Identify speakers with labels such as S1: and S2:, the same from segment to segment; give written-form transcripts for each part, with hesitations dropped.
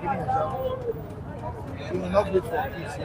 S1: You will not wait for peace.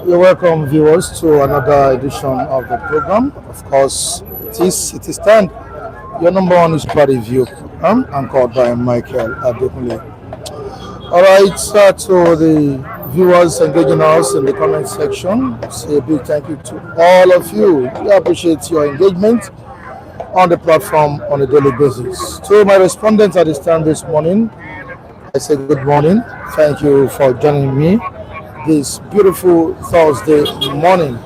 S1: You're welcome, viewers, to another edition of the program. Of course, it is time. Your number one is party review program, anchored by Michael Adekunle. All right, to the viewers engaging us in the comment section, say a big thank you to all of you. We appreciate your engagement on the platform on a daily basis. To my respondents at this time this morning, I say good morning. Thank you for joining me this beautiful Thursday morning.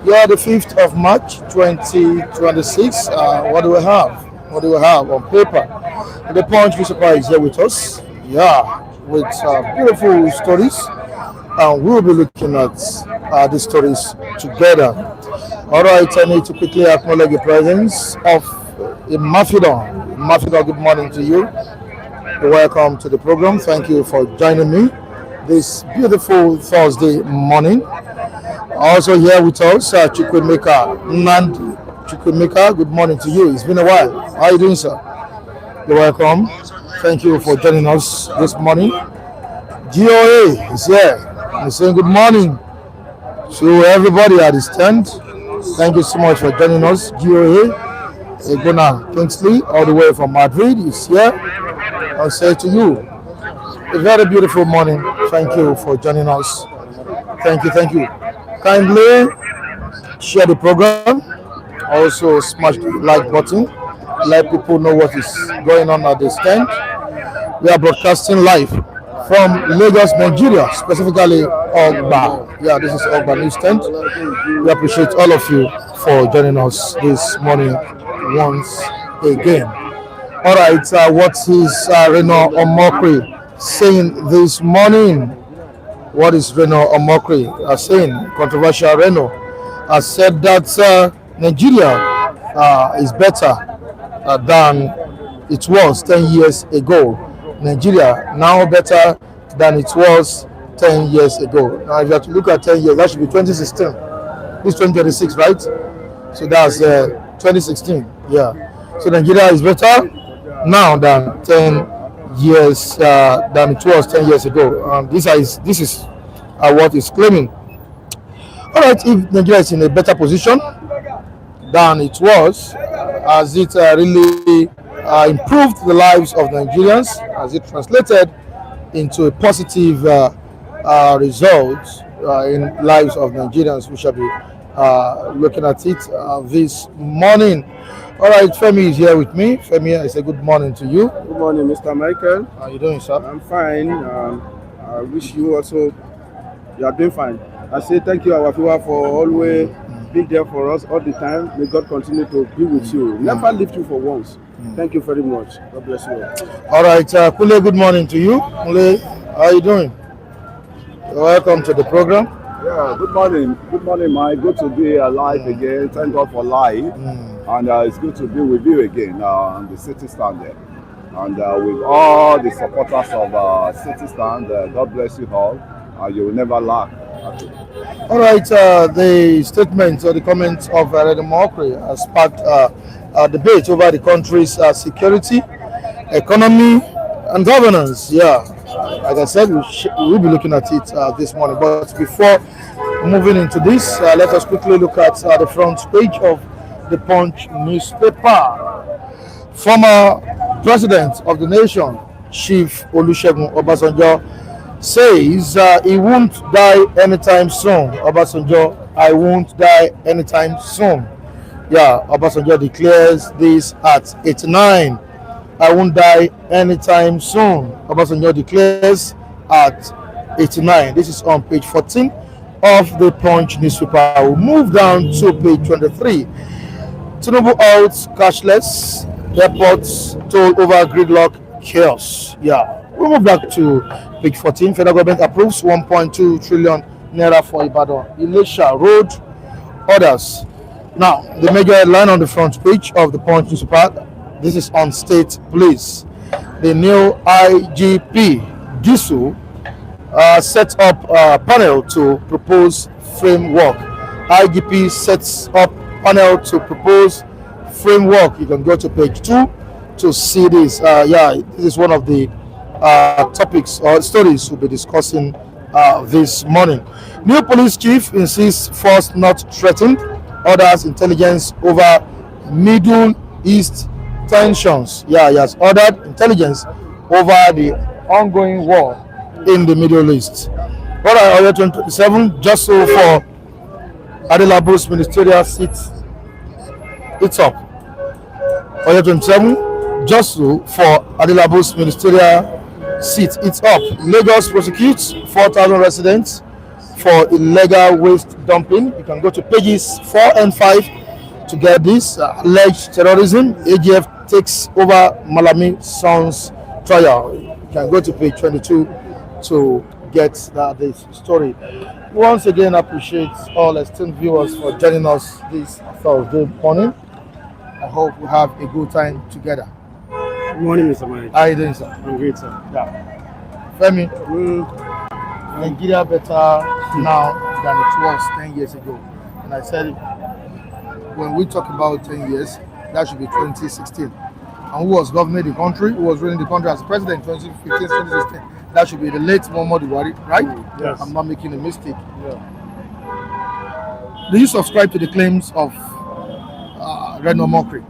S1: Yeah, the 5th of March 2026. What do we have? What do we have on paper? The Punch newspaper is here with us. Yeah, with beautiful stories. And we'll be looking at these stories together. All right, I need to quickly acknowledge the presence of Mafidon. Mafidon, good morning to you. Welcome to the program. Thank you for joining me this beautiful Thursday morning. Also here with us, Chukwemeka Nandi. Chukwemeka, good morning to you. It's been a while. How are you doing, sir? You're welcome. Thank you for joining us this morning. GOA is here. I'm saying good morning to everybody at the stand. Thank you so much for joining us. GOA, Egona Kingsley, all the way from Madrid, is here. I'll say to you, a very beautiful morning. Thank you for joining us. Thank you, thank you. Kindly share the program. Also smash the like button. Let people know what is going on at the stand. We are broadcasting live from Lagos, Nigeria, specifically Ogba. Yeah, this is Ogba News Stand. We appreciate all of you for joining us this morning once again. All right, what is Reno Omokri saying this morning? What is Reno Omokri saying? Controversial Reno has said that Nigeria is better than it was 10 years ago. Nigeria now better than it was 10 years ago. Now, if you have to look at 10 years, that should be 2016. This 2026, right? So that's 2016. Yeah. So Nigeria is better now than 10 years than it was 10 years ago. This is what is claiming. All right, if Nigeria is in a better position than it was, has it really improved the lives of Nigerians? Has it translated into a positive result in lives of Nigerians? We shall be looking at it this morning. All right, Femi is here with me. Femi, I say good morning to you.
S2: Good morning, Mr. Michael.
S1: How are you doing, sir?
S2: I'm fine. I wish you also, you are doing fine. I say thank you, our people, for always being there for us all the time. May God continue to be with you. Never leave you for once. Thank you very much. God bless you.
S1: All right, Kule, good morning to you. Kule, how are you doing? Welcome to the program.
S3: Yeah, good morning. Good morning, Mike. Good to be alive again. Thank God for life. And it's good to be with you again on the city stand there. And with all the supporters of city stand, God bless you all. You will never lack.
S1: All right, the statement or the comments of Reno Omokri has sparked a debate over the country's security, economy, and governance. Yeah, like I said, we'll be looking at it this morning. But before moving into this, let us quickly look at the front page of the Punch newspaper. Former president of the nation, Chief Olusegun Obasanjo, says he won't die anytime soon. Obasanjo, I won't die anytime soon. Yeah, Obasanjo declares this at 89. I won't die anytime soon. Obasanjo declares at 89. This is on page 14 of the Punch newspaper. We'll move down to page 23. Tinubu out cashless, airports toll over gridlock chaos. Yeah, we'll move back to page 14. Federal government approves 1.2 trillion naira for Ibadan Ilesha road orders. Now, the major headline on the front page of the Punch newspaper. This is on state police. The new IGP Disu set up a panel to propose framework. IGP sets up panel to propose framework. You can go to page 2 to see this. This is one of the topics or stories we'll be discussing this morning. New police chief insists force not threatened, orders intelligence over Middle East tensions. Yeah, he has ordered intelligence over the ongoing war in the Middle East. What are Oyo 27? Just so for Adelabu's ministerial seat, it's up. Oyo 27, just so for Adelabu's ministerial seat, it's up. Lagos prosecutes 4,000 residents for illegal waste dumping. You can go to pages 4 and 5 to get this. Alleged terrorism, AGF takes over Malami Sons trial. You can go to page 22 to get this story. Once again, appreciate all esteemed viewers for joining us this Thursday morning. I hope we have a good time together.
S2: Good morning, Mr. Mike.
S1: How are you doing, sir?
S2: I'm great, sir.
S1: Yeah. Femi, Nigeria better now than it was 10 years ago. And I said, when we talk about 10 years, that should be 2016. And who was governing the country, who was running the country as president 2015, 2016? That should be the late Muhammadu Buhari, right?
S2: Yes.
S1: I'm not making a mistake. Yeah. Do you subscribe to the claims of Reno Omokri?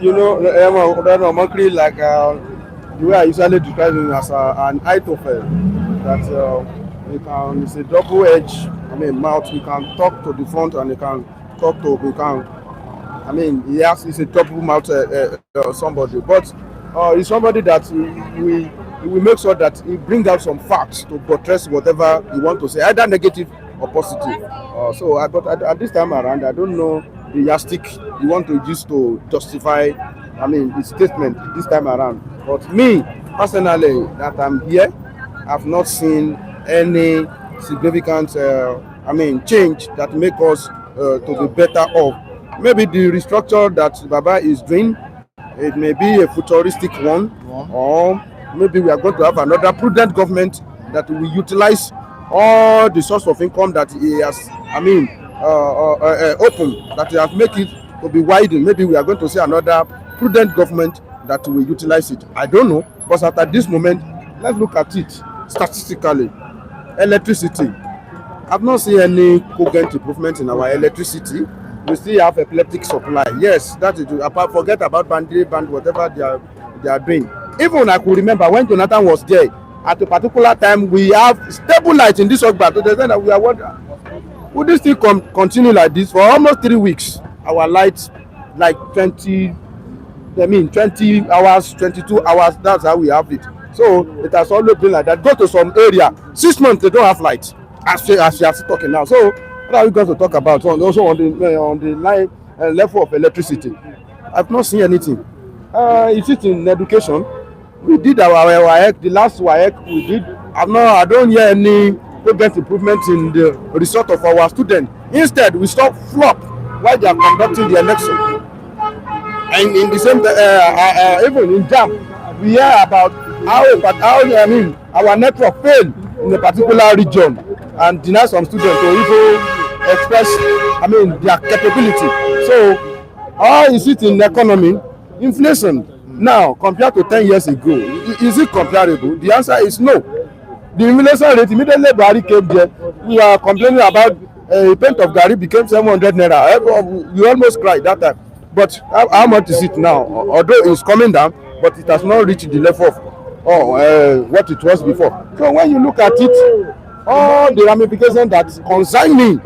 S2: You know, Reno Omokri, like the way I usually describe him as an Aitofel, that it's a double-edged, mouth. We can talk to the front and he can talk to, he's a double mouth somebody, but he's somebody that we make sure that he brings out some facts to buttress whatever you want to say, either negative or positive. But at this time around, I don't know the yardstick you want to use to justify, his statement this time around. But me personally, that I'm here, I've not seen any significant, change that make us to be better off. Maybe the restructure that Baba is doing, it may be a futuristic one, or maybe we are going to have another prudent government that will utilize all the source of income that he has, open, that he has make it to be widened. Maybe we are going to see another prudent government that will utilize it. I don't know, but at this moment, let's look at it statistically. Electricity. I've not seen any cogent improvement in our electricity. We still have epileptic supply. Yes, that is. Apart, forget about band, whatever they are doing. Even I could remember when Jonathan was there. At a particular time, we have stable light in this Ogba. To the extent that we are wondering, would this still continue like this for almost 3 weeks? Our lights, like 20 hours, 22 hours. That's how we have it. So it has always been like that. Go to some area, 6 months they don't have light. As we are talking now. So what are we going to talk about? Also on the line level of electricity, I've not seen anything. Is it in education? We did our WAEC, the last WAEC we did. I don't hear any progress improvement in the result of our students. Instead, we stop flop while they are conducting the election. And in the same even in JAM, we hear about how our network failed in a particular region and deny some students to even express their capability. So how is it in economy? Inflation now compared to 10 years ago, is it comparable? The answer is no. The inflation rate immediately Buhari came there, we are complaining about a pint of garri became 700 naira. We almost cried that time. But how much is it now? Although it's coming down, but it has not reached the level of what it was before. So when you look at it, all the ramifications that concern me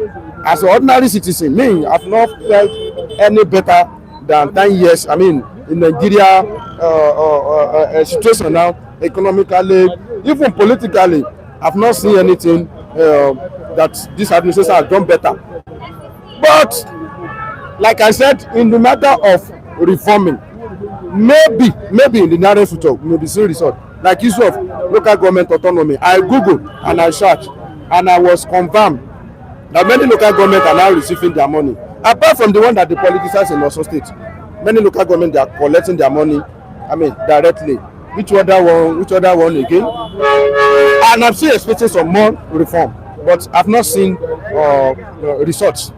S2: as an ordinary citizen, I've not felt any better than 10 years. In Nigeria situation now, economically, even politically, I've not seen anything that this administration has done better. But like I said, in the matter of reforming, maybe in the near future we will be seeing result. Like issue of local government autonomy, I googled and I searched, and I was confirmed that many local governments are now receiving their money. Apart from the one that the politicians in Osun State, many local governments are collecting their money, directly. Which other one again? And I'm still expecting some more reform, but I've not seen results.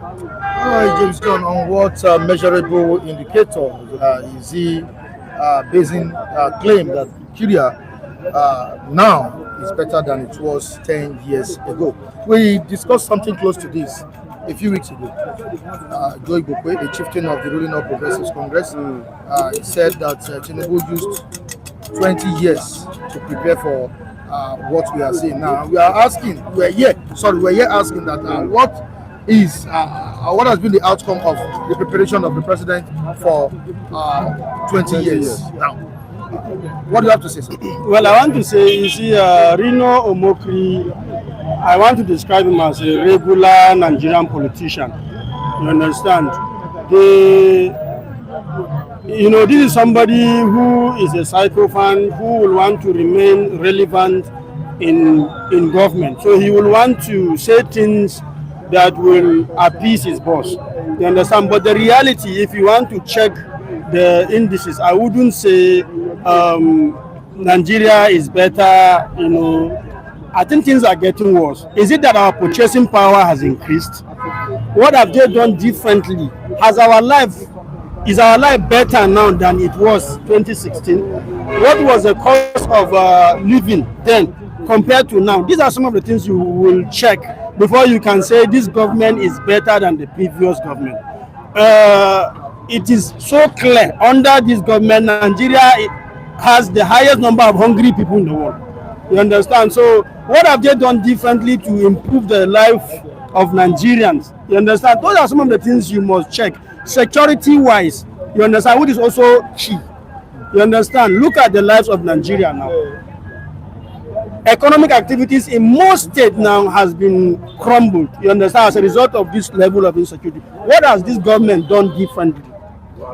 S1: James John, on what measurable indicator is he basing claim that Nigeria now is better than it was 10 years ago? We discussed something close to this a few weeks ago. Joe Igbokwe, the chieftain of the ruling All Progressives Congress, he said that Tinubu used 20 years to prepare for what we are seeing now. We are asking, we're here asking that what has been the outcome of the preparation of the president for 20 years now? What do you have to say, sir?
S4: Well, I want to say, you see, Reno Omokri, I want to describe him as a regular Nigerian politician. You understand? This is somebody who is a psycho fan, who will want to remain relevant in government. So he will want to say things that will appease his boss. You understand? But the reality, if you want to check the indices, I wouldn't say Nigeria is better. I think things are getting worse. Is it that our purchasing power has increased? What have they done differently? Is our life better now than it was 2016? What was the cost of living then compared to now? These are some of the things you will check before you can say this government is better than the previous government. It is so clear under this government, Nigeria has the highest number of hungry people in the world. You understand? So what have they done differently to improve the life of Nigerians? You understand? Those are some of the things you must check. Security wise, you understand, which is also key. You understand? Look at the lives of Nigeria now. Economic activities in most states now has been crumbled. You understand? As a result of this level of insecurity. What has this government done differently?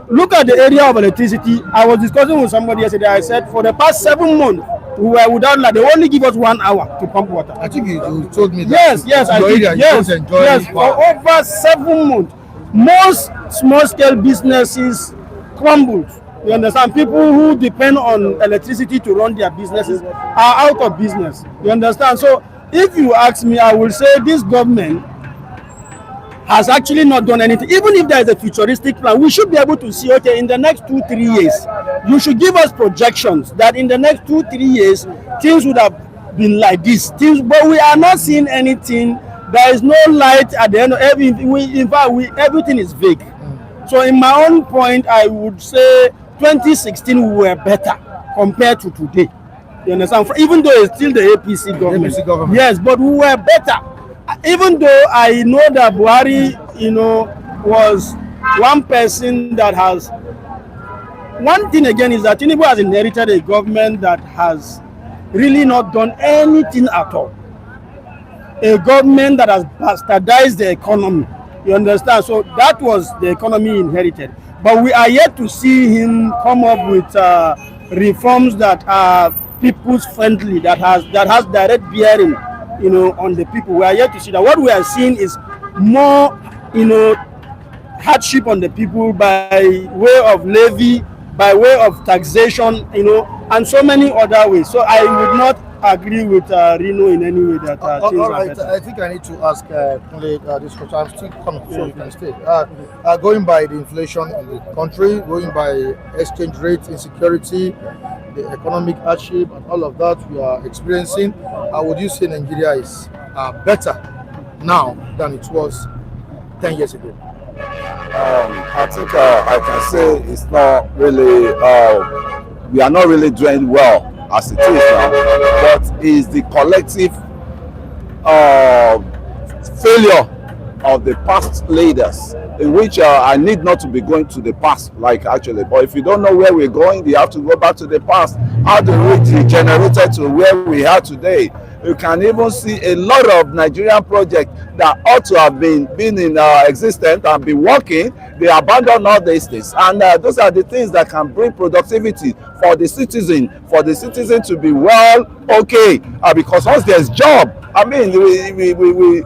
S4: Look at the area of electricity. I was discussing with somebody yesterday. I said for the past 7 months we were without light. They only give us 1 hour to pump water.
S1: I think you told me that.
S4: Yes, I think, yes. For over 7 months, most small-scale businesses crumbled. You understand? People who depend on electricity to run their businesses are out of business. You understand? So, if you ask me, I will say this government has actually not done anything. Even if there is a futuristic plan, we should be able to see, okay, in the next 2-3 years, you should give us projections that in the next 2-3 years, things would have been like this. But we are not seeing anything. There is no light at the end of everything. In fact, everything is vague. So in my own point, I would say 2016 we were better compared to today. You understand? Even though it's still the APC government. Yes, but we were better. Even though I know that Buhari, was one person that has. One thing again is that Tinubu has inherited a government that has really not done anything at all. A government that has bastardized the economy. You understand? So that was the economy he inherited. But we are yet to see him come up with reforms that are people's friendly, that has direct bearing, on the people. We are yet to see that. What we are seeing is more, hardship on the people by way of levy, by way of taxation, and so many other ways. So I would not agree with Reno in any way that things
S1: all
S4: are
S1: right,
S4: better.
S1: I think I need to ask this question. I'm still coming, so you can stay. Going by the inflation in the country, going by exchange rate insecurity, the economic hardship, and all of that we are experiencing, would you say Nigeria is better now than it was 10 years ago?
S3: I think I can say it's not really, we are not really doing well as it is now, but is the collective failure of the past leaders, in which I need not to be going to the past, but if you don't know where we're going, you have to go back to the past. How do we degenerate to where we are today? You can even see a lot of Nigerian projects that ought to have been in existence and be working. They abandon all these things, and those are the things that can bring productivity for the citizen to be well, okay, because once there's job, I mean, we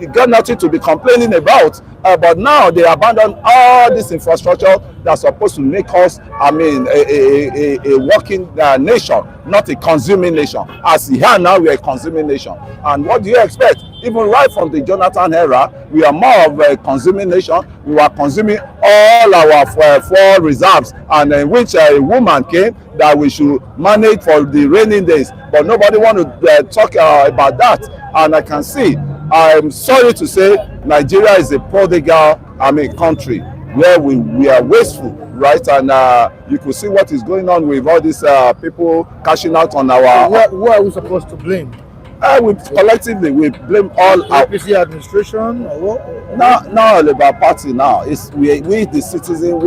S3: got nothing to be complaining about. But now they abandon all this infrastructure that's supposed to make us, I mean, a working nation, not a consuming nation. As here now, we are a consuming nation. And what do you expect? Even right from the Jonathan era, we are more of a consuming nation. We were consuming all our four reserves, and in which a woman came that we should manage for the raining days. But nobody want to talk about that. And I can see, I'm sorry to say, Nigeria is a prodigal, country where we are wasteful, right? And you could see what is going on with all these people cashing out on our.
S1: Who are we supposed to blame?
S3: We collectively blame all our
S1: APC administration or what?
S3: Not about party now. It's we the citizen,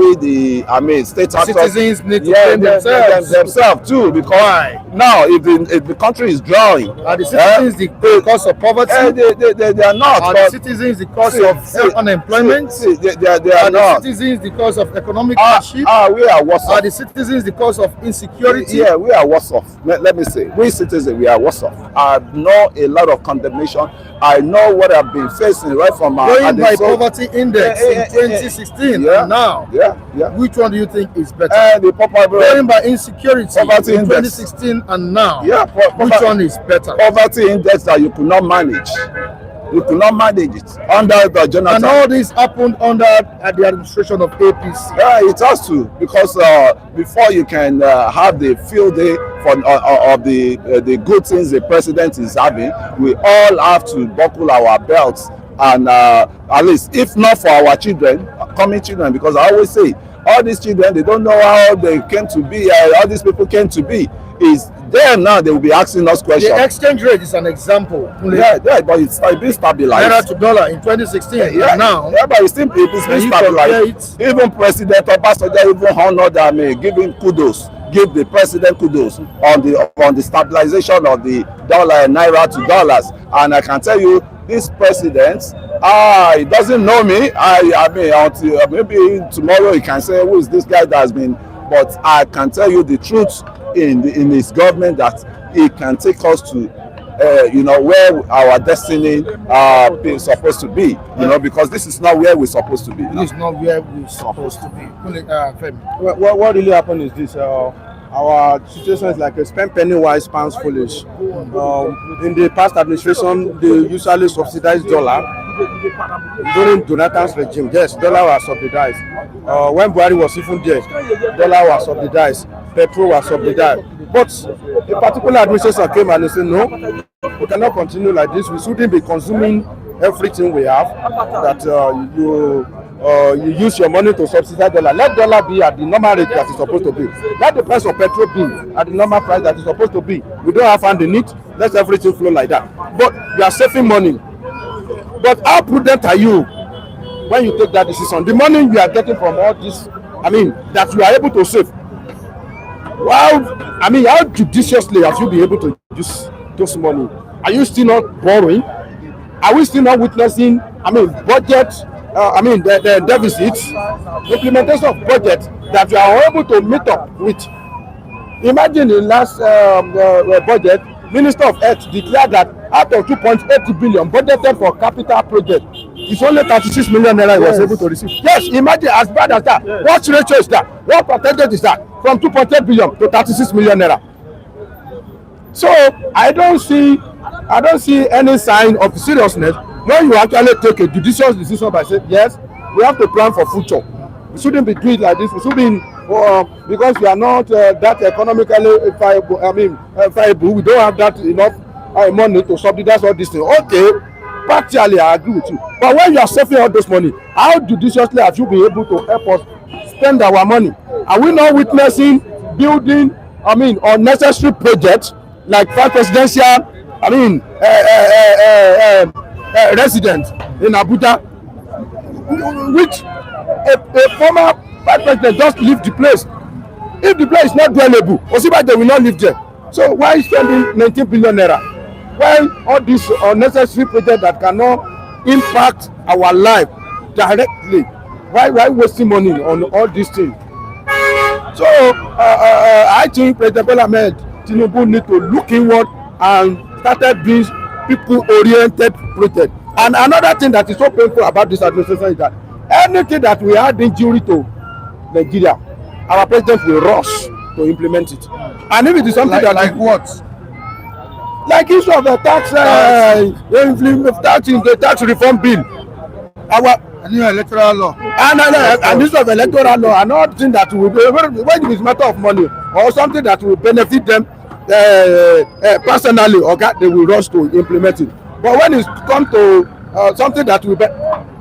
S3: state actors.
S1: Citizens need to
S3: blame
S1: themselves
S3: too, because now if the country is drawing,
S1: are the citizens the cause of poverty?
S3: They are not.
S1: Are the citizens the cause of unemployment?
S3: They are
S1: Are
S3: not.
S1: the citizens the cause of economic hardship?
S3: We are worse
S1: Are
S3: off.
S1: the citizens the cause of insecurity?
S3: Yeah, we are worse off. Let me say, we citizens, we are worse off. I know a lot of condemnation. I know what I've been facing right from
S1: going by poverty index in 2016 and now. Which one do you think is better? Going by insecurity
S3: poverty
S1: in
S3: index.
S1: 2016 and now.
S3: Which
S1: one is better?
S3: Poverty index that you could not manage. You could not manage it under the Jonathan.
S1: And all this happened under the administration of APC.
S3: Yeah, it has to, because before you can have the field day of the good things the president is having, we all have to buckle our belts, and at least, if not for our children, coming children, because I always say, all these children, they don't know how they came to be, all these people came to be. Is them now, they will be asking us questions.
S1: The exchange rate is an example.
S3: But it's been stabilized.
S1: Naira to dollar in 2016 now.
S3: But it's been stabilized. Even President Obasanjo even honored them, giving kudos give the president kudos on the stabilization of the dollar and naira to dollars. And I can tell you, this president, he doesn't know me. I mean, until maybe tomorrow he can say, who is this guy that has been? But I can tell you the truth in his government, that he can take us to where our destiny is supposed to be, because this is not where we're supposed to be.
S1: This is not where we're supposed to be.
S2: What really happened is this: our situation is like a spend penny wise, pounds foolish. In the past administration, they usually subsidized dollar. During Jonathan's regime, yes, dollar was subsidized. When Buhari was even there, dollar was subsidized, petrol was subsidized. But a particular administration came and they said, no, we cannot continue like this. We shouldn't be consuming everything we have. That you use your money to subsidize dollar. Let dollar be at the normal rate that it's supposed to be. Let the price of petrol be at the normal price that it's supposed to be. We don't have hand in it. Let everything flow like that. But you are saving money. But how prudent are you when you take that decision? The money you are getting from all this, that you are able to save. How judiciously have you been able to use those money? Are you still not borrowing? Are we still not witnessing, budget, the deficits, implementation of budget that you are able to meet up with? Imagine the last budget, Minister of Health declared that out of 2.8 billion budgeted for capital project, it's only 36 million naira he was able to receive. Yes, imagine as bad as that. Yes. What ratio is that? What percentage is that? From 2.8 billion to 36 million naira. So I don't see any sign of seriousness when you actually take a judicious decision by saying, yes, we have to plan for future. We shouldn't be doing it like this. We should be because we are not that economically viable. We don't have that enough money to subsidize all these things. Okay, partially I agree with you. But when you are saving all those money, how judiciously have you been able to help us spend our money? Are we not witnessing building, unnecessary projects like five presidential, residents in Abuja, which a former vice president just leave the place? If the place is not dwellable, they will not live there. So why spending 19 billion naira? Why all these unnecessary projects that cannot impact our life directly? Why wasting money on all these things? So I think President Bola Ahmed Tinubu need to look inward and started doing people-oriented projects. And another thing that is so painful about this administration is that anything that we add injury to Nigeria, our president will rush to implement it. And if it is something like what? Like issue of the tax, the tax reform bill, our new electoral law, and issue of electoral law, and all things that will be, when it is matter of money or something that will benefit them personally, they will rush to implement it. But when it comes to something that will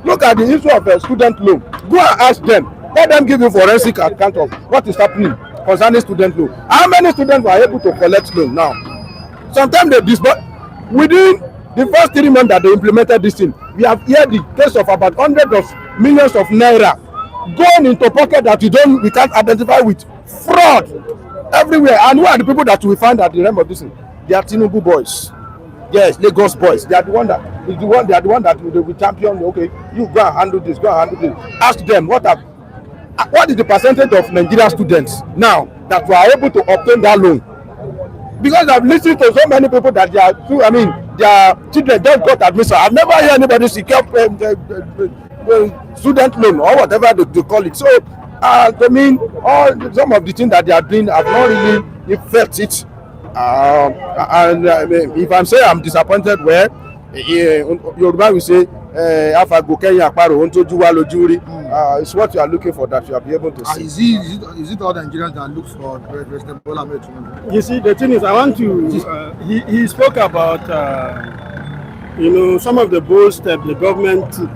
S2: look at the issue of student loan, go and ask them. Let them give you forensic account of what is happening concerning student loan. How many students were able to collect loan now? Sometimes they disburse within the first 3 months that they implemented this thing. We have heard the case of about hundreds of millions of naira going into pocket that we can't identify with. Fraud everywhere. And who are the people that we find at the realm of this thing? They are Tinubu boys. Yes, Lagos boys. They are the one that we champion. Okay, you go and handle this. Go and handle this. Ask them what is the percentage of Nigerian students now that were able to obtain that loan? Because I've listened to so many people that their children just got admission. I've never heard anybody secure student loan or whatever they call it. So, some of the things that they are doing, I've not really felt it. If I'm saying I'm disappointed, Yoruba will say, it's what you are looking for that you are be able to see.
S1: Is it all the Nigerians that look for President Bola Ahmed Tinubu?
S4: You see, the thing is, I want to. He spoke about some of the bold steps the government took.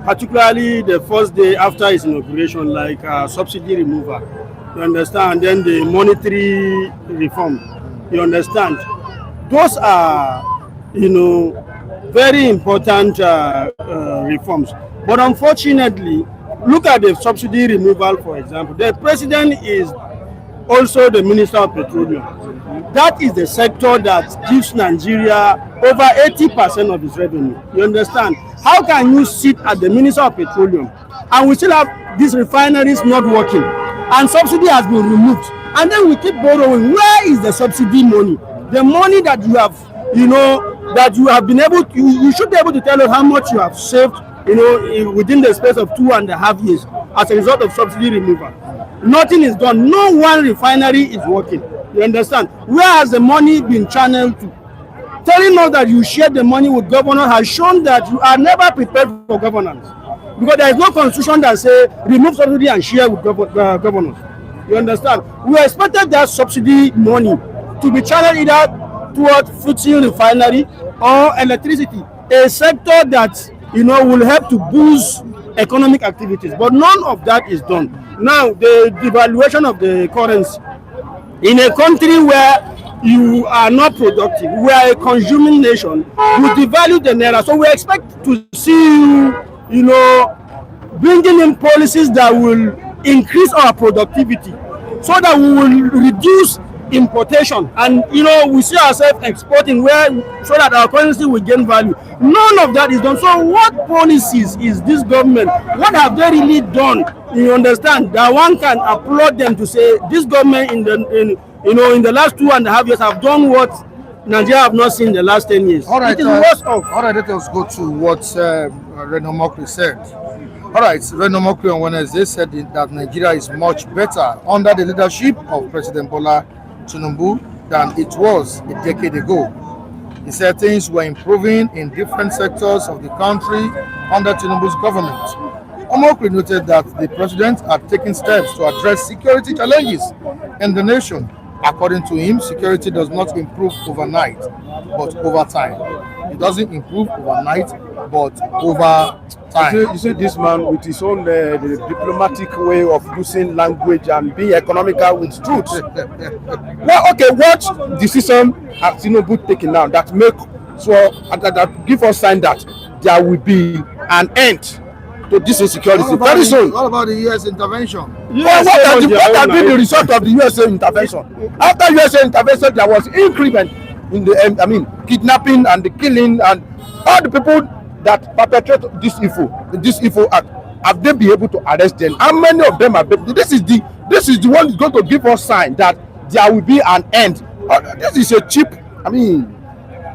S4: Particularly the first day after his inauguration, like subsidy removal. You understand? And then the monetary reform. You understand? Those are, very important reforms. But unfortunately, look at the subsidy removal, for example. The president is also the Minister of Petroleum. That is the sector that gives Nigeria over 80% of its revenue. You understand? How can you sit at the Minister of Petroleum and we still have these refineries not working and subsidy has been removed, and then we keep borrowing? Where is the subsidy money? The money that you have, that you have been able to, you should be able to tell us how much you have saved, within the space of 2.5 years as a result of subsidy removal. Nothing is done. No one refinery is working. You understand? Where has the money been channeled to? Telling us that you share the money with governors has shown that you are never prepared for governance. Because there is no constitution that says remove subsidy and share with governors. You understand? We expected that subsidy money to be channeled either towards Futsal refinery or electricity, a sector that will help to boost economic activities. But none of that is done. Now, the devaluation of the currency in a country where you are not productive, we are a consuming nation, you devalue the naira. So we expect to see you, bringing in policies that will increase our productivity so that we will reduce importation, and we see ourselves exporting so that our currency will gain value. None of that is done. So what policies is this government, what have they really done? You understand that one can applaud them to say this government in the last 2.5 years have done what Nigeria have not seen in the last 10 years.
S1: All right,
S4: it is worse off.
S1: All right, let us go to what Reno Omokri said. All right, Reno Omokri on Wednesday said that Nigeria is much better under the leadership of President Bola Tinubu than it was a decade ago. He said things were improving in different sectors of the country under Tinubu's government. Omokri noted that the president had taken steps to address security challenges in the nation. According to him, security does not improve overnight, but over time. It doesn't improve overnight, but over time.
S2: You see this man with his own the diplomatic way of using language and being economical with truth. Well, okay, what decision has Tinubu taken now that make that give us sign that there will be an end to this insecurity very soon?
S1: What about the U.S. intervention?
S2: What has been the result of the USA intervention? After USA intervention, there was increment in the kidnapping and the killing and all the people that perpetrate this evil act. Have they been able to arrest them? How many of them are? This is the one is going to give us sign that there will be an end. This is a cheap.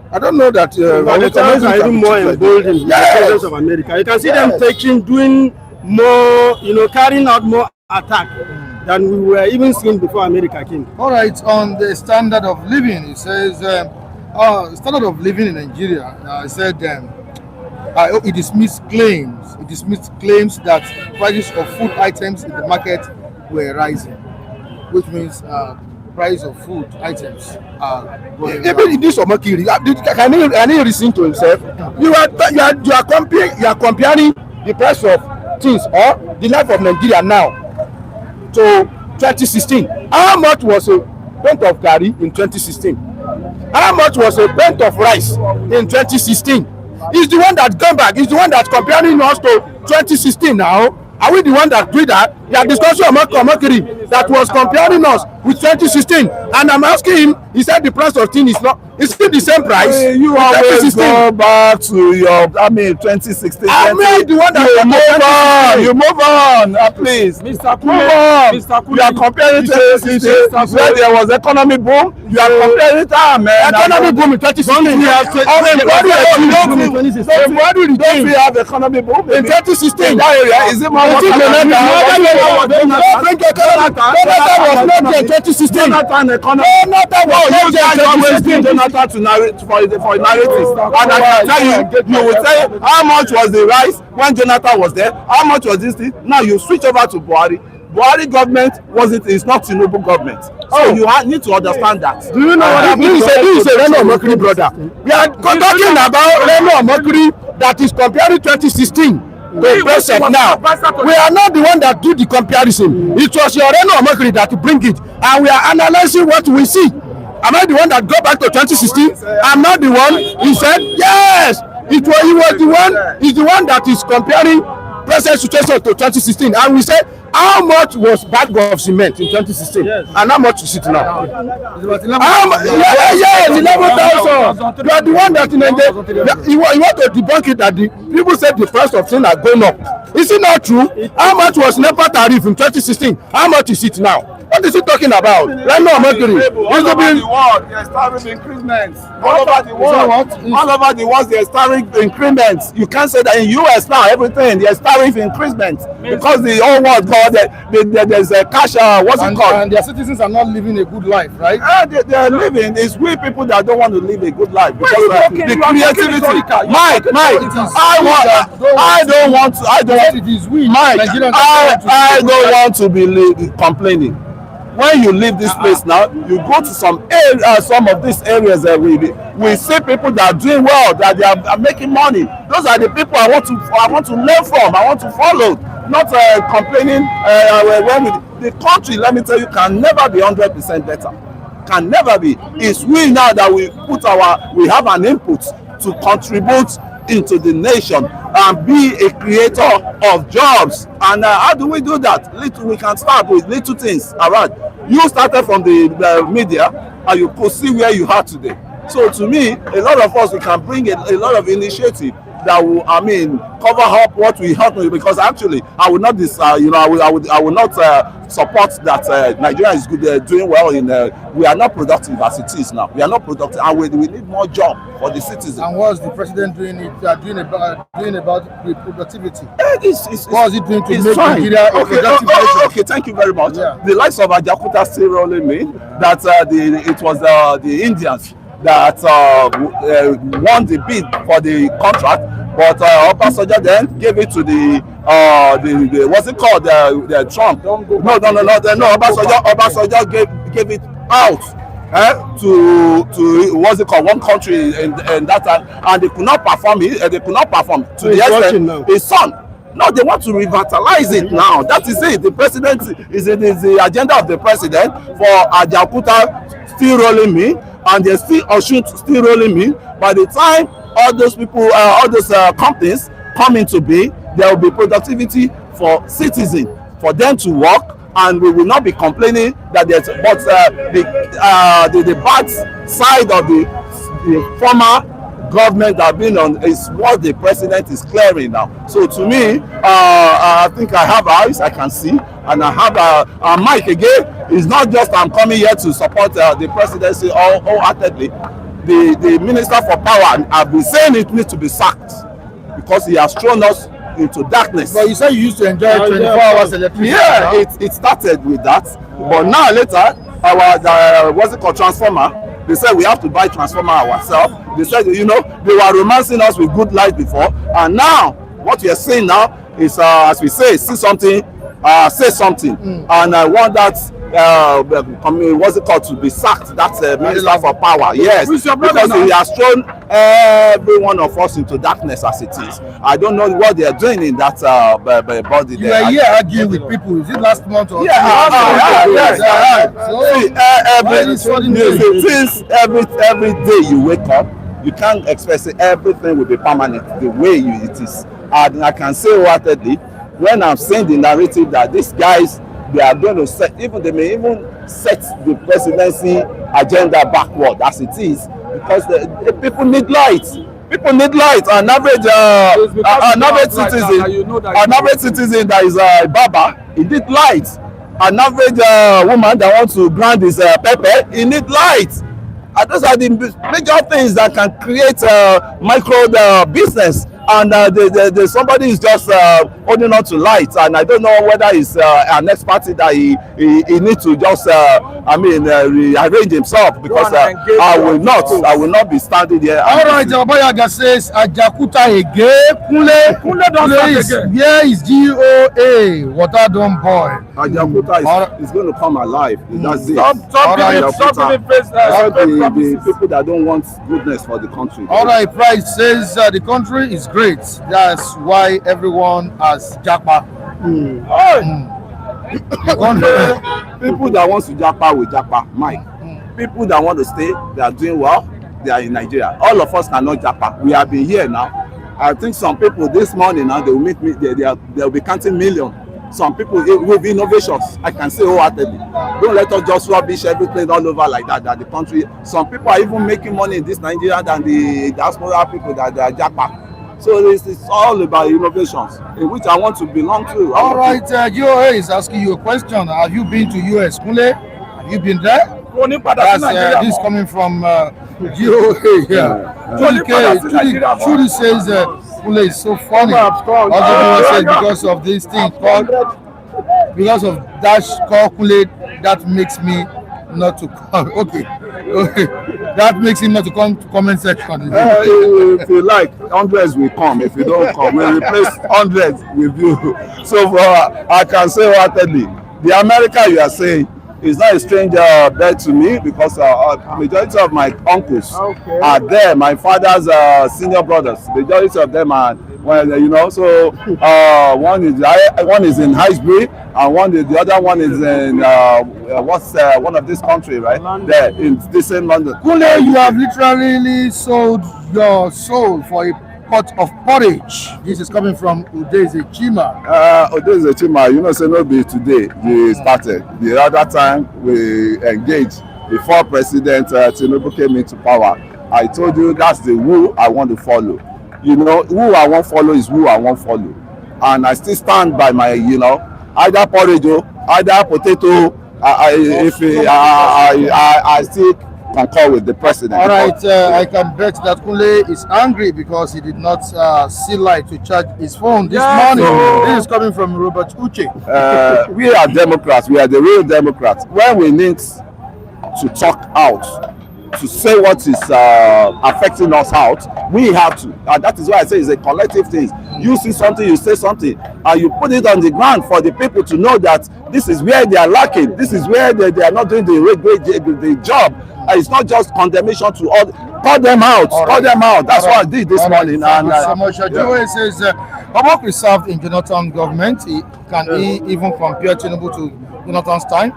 S2: I don't know that.
S4: The are even more emboldened in the presence of America. You can see them doing more, carrying out more attack than we were even seeing before America came.
S1: All right, on the standard of living, it says standard of living in Nigeria. It said it dismissed claims. It dismissed claims that prices of food items in the market were rising, which means price of food items are going up.
S2: Even in this Omokri, can he listen to himself? You are comparing the price of things or the life of Nigeria now to 2016. How much was a pint of garri in 2016? How much was a pint of rice in 2016? He's the one that came back. He's the one that's comparing us to 2016 now. Are we the one that do that? You are discussing Omokri that was comparing us with 2016, and I'm asking him. He said the price of thing is not. It's still the same price.
S3: You always go back to your 2016.
S2: I mean the one that
S3: you move on, please.
S4: Mr.
S3: Move on. You are comparing 2016 where there was economic boom. You are comparing it, man.
S2: Economic boom in 2016. Don't we have economic boom in 2016?
S3: That area is it more?
S2: Jonathan was not there in 2016. Jonathan was not to narrate for narratives, and I can tell you will say how much was the rice when Jonathan was there, how much was this thing. Now you switch over to Buhari government. It's not Tinubu government, so you need to understand that. Do you know what I mean? This is a Reno Omokri brother. We are talking about Reno Omokri that is comparing 2016 to the present now. We are not the one that do the comparison. It was your Reno Omokri that bring it, and we are analyzing what we see. Am I the one that go back to 2016? I'm not the one. He said yes. He was the one. He's the one that is comparing present situation to 2016, and we said How much was bag of cement in 2016? Yes. And how much is it now? Yes, 11,000. You are the one that you want to debunk it that the people said the price of things are going up. Is it not true? How much was NEPA tariff in 2016? How much is it now? What is he talking about? Reno Omokri.
S3: All over the world, there is tariff increments. All over the world, there is tariff increments. You can't say that in US now, everything, there is tariff increments. Because the whole world called there's a cash, what's it called?
S1: And their citizens are not living a good life, right?
S3: They are living. It's we people that don't want to live a good life. Because the creativity. Mike, I don't want to be complaining. When you leave this place now, you go to some of these areas that we see people that are doing well, that they are making money. Those are the people I want to learn from. I want to follow, not complaining. When the country, let me tell you, can never be 100% better. Can never be. It's we now that we have an input to contribute into the nation and be a creator of jobs. And how do we do that? We can start with little things around. You started from the media and you could see where you are today. So to me, a lot of us, we can bring a lot of initiative that will, cover up what we have to, because actually I would not I would not support that Nigeria is good, doing well in we are not productive as it is now. We are not productive, and we need more job for the citizens.
S1: And what is the president doing about the productivity?
S3: What is
S1: he doing to make Nigeria a productive nation?
S3: Okay, thank you very much. Yeah. The likes of Ajakuta still rolling me that it was the Indians that won the bid for the contract, but Obasanjo then gave it to the what's it called, the Trump. No, Obasanjo gave it out to what's it called, one country in that time, and they could not perform it. They could not perform to the extent his son. No, they want to revitalize it now. That is it. The president is the agenda of the president for Ajakuta still rolling me, and they still still rolling me. By the time all those people, all those companies come into being, there will be productivity for citizens, for them to work, and we will not be complaining that there's. But the bad side of the former government that have been on is what the president is clearing now. So to me, I think I have eyes, I can see, and I have a mic again. It's not just I'm coming here to support the presidency wholeheartedly. The minister for power, I've been saying it needs to be sacked because he has thrown us into darkness.
S1: But you said you used to enjoy 24 hours electricity.
S3: Yeah, it started with that, but now later our what's it called, transformer. They said we have to buy transformer ourselves. They said, they were romancing us with good light before, and now what we are saying now is, as we say, see something, say something, and I want that what's it called, to be sacked. That minister for power, yes, because he has thrown every one of us into darkness as it is. I don't know what they are doing in that body.
S1: You are here arguing with people. Is it last month or
S3: yes. Since every day you wake up, you can't expect everything will be permanent the way it is. And I can say wholeheartedly, when I'm saying the narrative that these guys, they are going to set, they may even set the presidency agenda backward as it is, because the people need light. People need light. An average citizen that is a barber, he need light. An average woman that wants to grind his pepper, he need light. And those are the major things that can create micro business. And somebody is just holding on to light, and I don't know whether it's our next party that he needs to just rearrange himself, because I will not be standing here.
S1: All right, Abayaga says Ajakuta again. Kule don't again. Where is GOA? Water don't boil.
S3: Ajakuta is going to come alive. That's it.
S2: Stop
S3: the people that don't want goodness for the country.
S1: All right, Price says the country is great. That's why everyone has japa.
S3: People that want to japa will japa, Mike. People that want to stay, they are doing well. They are in Nigeria. All of us cannot japa. We have been here now. I think some people this morning now, they will meet me. They will be counting millions some people with innovations. I can say wholeheartedly, don't let us just rubbish everything all over like that. That the country, some people are even making money in this Nigeria than the diaspora people that they are japa. So it's all about innovations, in which I want to belong to.
S1: All right, GOA is asking you a question. Have you been to US, Kunle? Have you been there? This is coming from GOA. Yeah. Trudy says Kunle is so funny. Other people say because of this thing called, because of that called Kunle, that makes me not to come. Okay. That makes him not to come to comment section.
S3: If you like, hundreds will come. If you don't come, we'll replace hundreds with you. So I can say wholeheartedly, the America you are saying is not a stranger bed to me, because majority of my uncles are there. My father's senior brothers, majority of them are, well, so one is in Highbury, and the other one is in one of this country, right? London. There in this same London.
S1: Kunle, you have literally sold your soul for a pot of porridge. This is coming from Udeze Chima.
S3: Udeze Chima, say no be today we started. The other time we engaged before President Tinubu came into power. I told you that's the who I want to follow. Who I want follow is who I want follow, and I still stand by my either porridge or either potato. I still concur with the president.
S1: All right, I can bet that Kunle is angry because he did not see light to charge his phone this morning. This is coming from Robert Uche.
S3: We are Democrats. We are the real Democrats. When we need to talk out, to say what is affecting us out, we have to. And that is why I say it's a collective thing. You see something, you say something, and you put it on the ground for the people to know that this is where they are lacking. This is where they are not doing the job. It's not just condemnation to all. Call them out. Call them out. That's what I did this morning.
S1: Thank you so much. Joe says, Omokri served in Jonathan government. Can he even compare Tinubu to Jonathan's time?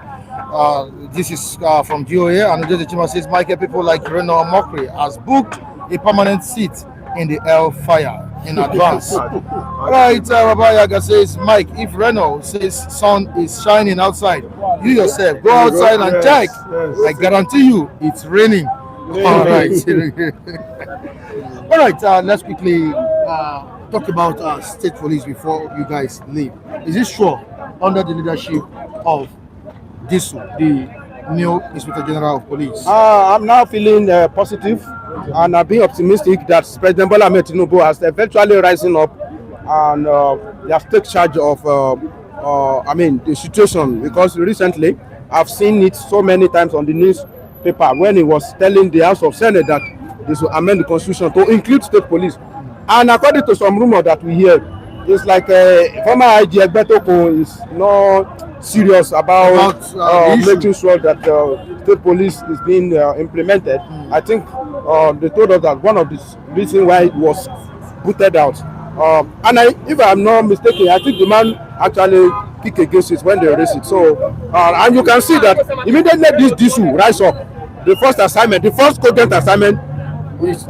S1: This is from GOA, and the Chima says, Michael, people like Reno Omokri has booked a permanent seat in the hellfire in advance. Right, Rabayaga says, Mike, if Reno says sun is shining outside, you yourself go outside and check. I guarantee you it's raining. All right. All right, let's quickly talk about state police before you guys leave. Is it sure under the leadership of Disu, the new Inspector General of Police?
S2: I'm now feeling positive, and I'm being optimistic that President Bola Ahmed Tinubu has eventually rising up, and they have taken charge of the situation, because recently I've seen it so many times on the newspaper when he was telling the House of Senate that they should amend the constitution to include state police. And according to some rumor that we hear, it's like former IG Egbetokun is not serious about making sure that state police is being implemented. I think they told us that one of the reasons why it was booted out. If I'm not mistaken, I think the man actually kicked against it when they raised it. So, and you can see that immediately this Disu rise up. The first assignment, the first cogent assignment, he's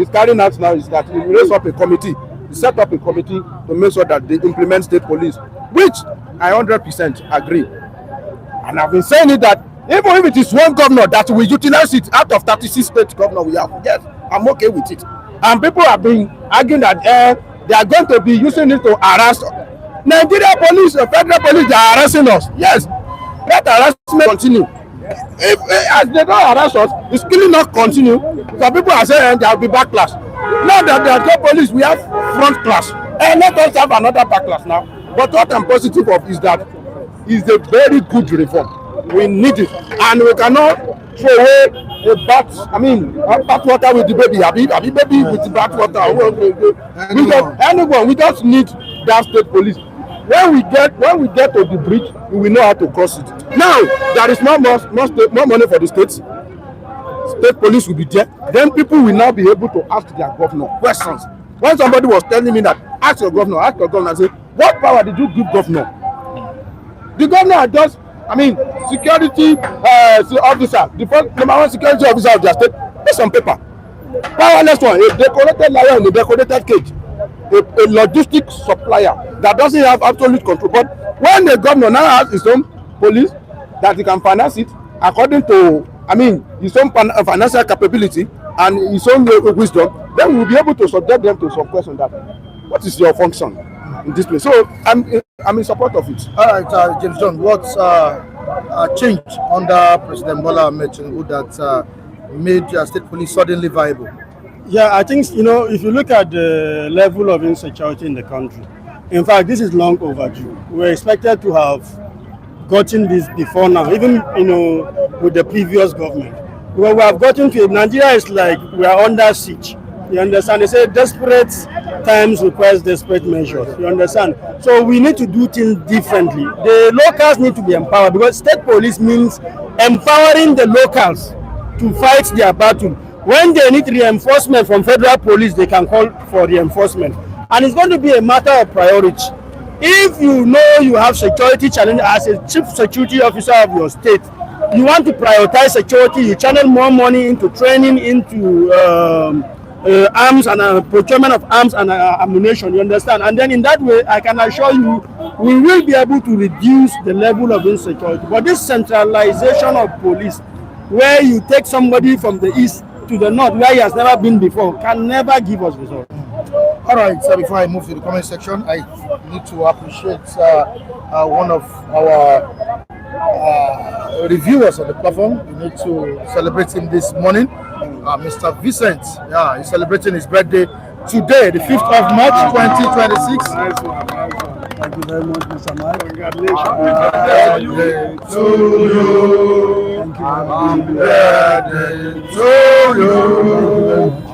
S2: carrying out now is that he raise up a committee. He set up a committee to make sure that they implement state police, which I 100% agree. And I've been saying it that even if it is one governor that will utilize it out of 36 state governors we have, yes, I'm okay with it. And people have been arguing that they are going to be using it to harass Nigeria police, federal police. They are harassing us. Yes, let harassment continue. If as they don't harass us, it's still not continue. Some people are saying there will be backlash. Now that there are no police, we have front class. And let us have another backlash now. But what I'm positive of is that it's a very good reform. We need it, and we cannot throw away a bathwater with the baby. Abi baby with the bathwater. We just need that state police. When we get to the bridge, we will know how to cross it. Now there is no more money for the states. State police will be there. Then people will now be able to ask their governor questions. When somebody was telling me that, ask your governor, I say, what power did you give governor? The governor had just, security officer, the first number one security officer of their state, there's some paper. Powerless one, a decorated lion in a decorated cage. a logistic supplier that doesn't have absolute control. But when the governor now has his own police that he can finance it according to, his own financial capability and his own wisdom, then we'll be able to subject them to some question that what is your function in this place. So I'm in support of it.
S1: All right, James John, what's changed under President Bola Ahmed Tinubu that made state police suddenly viable?
S4: Yeah, I think, if you look at the level of insecurity in the country, in fact, this is long overdue. We're expected to have gotten this before now, even, with the previous government. Well, we have gotten to it. Nigeria is like we are under siege. You understand? They say desperate times requires desperate measures. You understand? So we need to do things differently. The locals need to be empowered, because state police means empowering the locals to fight their battle. When they need reinforcement from federal police, they can call for reinforcement. And it's going to be a matter of priority. If you know you have security challenge as a chief security officer of your state, you want to prioritize security, you channel more money into training, into arms and procurement of arms and ammunition, you understand? And then in that way, I can assure you, we will be able to reduce the level of insecurity. But this centralization of police, where you take somebody from the east to the north, where he has never been before, can never give us results.
S1: All right, so before I move to the comment section, I need to appreciate one of our reviewers on the platform. We need to celebrate him this morning, Mr. Vincent. Yeah, he's celebrating his birthday today, the 5th of March, 2026.
S4: Nice one. Thank you very much, Mr. Mike. Congratulations.
S1: Happy birthday to you. Happy birthday to you.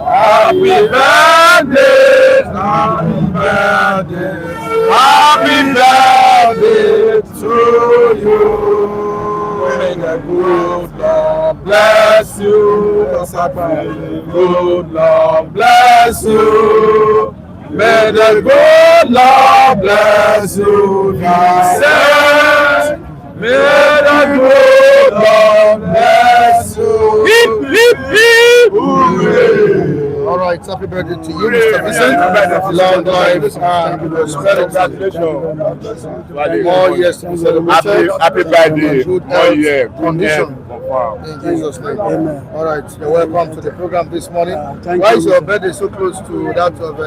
S1: Happy birthday. Happy birthday. Happy birthday to you. May the good Lord bless you. The good Lord bless you. May the good Lord bless you. May the good Lord bless you. Hip, hip, hip. Hooray. All right, happy birthday to you, Mr. Vincent. Long life and prosperity. More years to be celebrated.
S3: Happy birthday.
S1: More year. Condition. In Jesus' name. Amen. All right, you're welcome to the program this morning. Why is your birthday so close to that of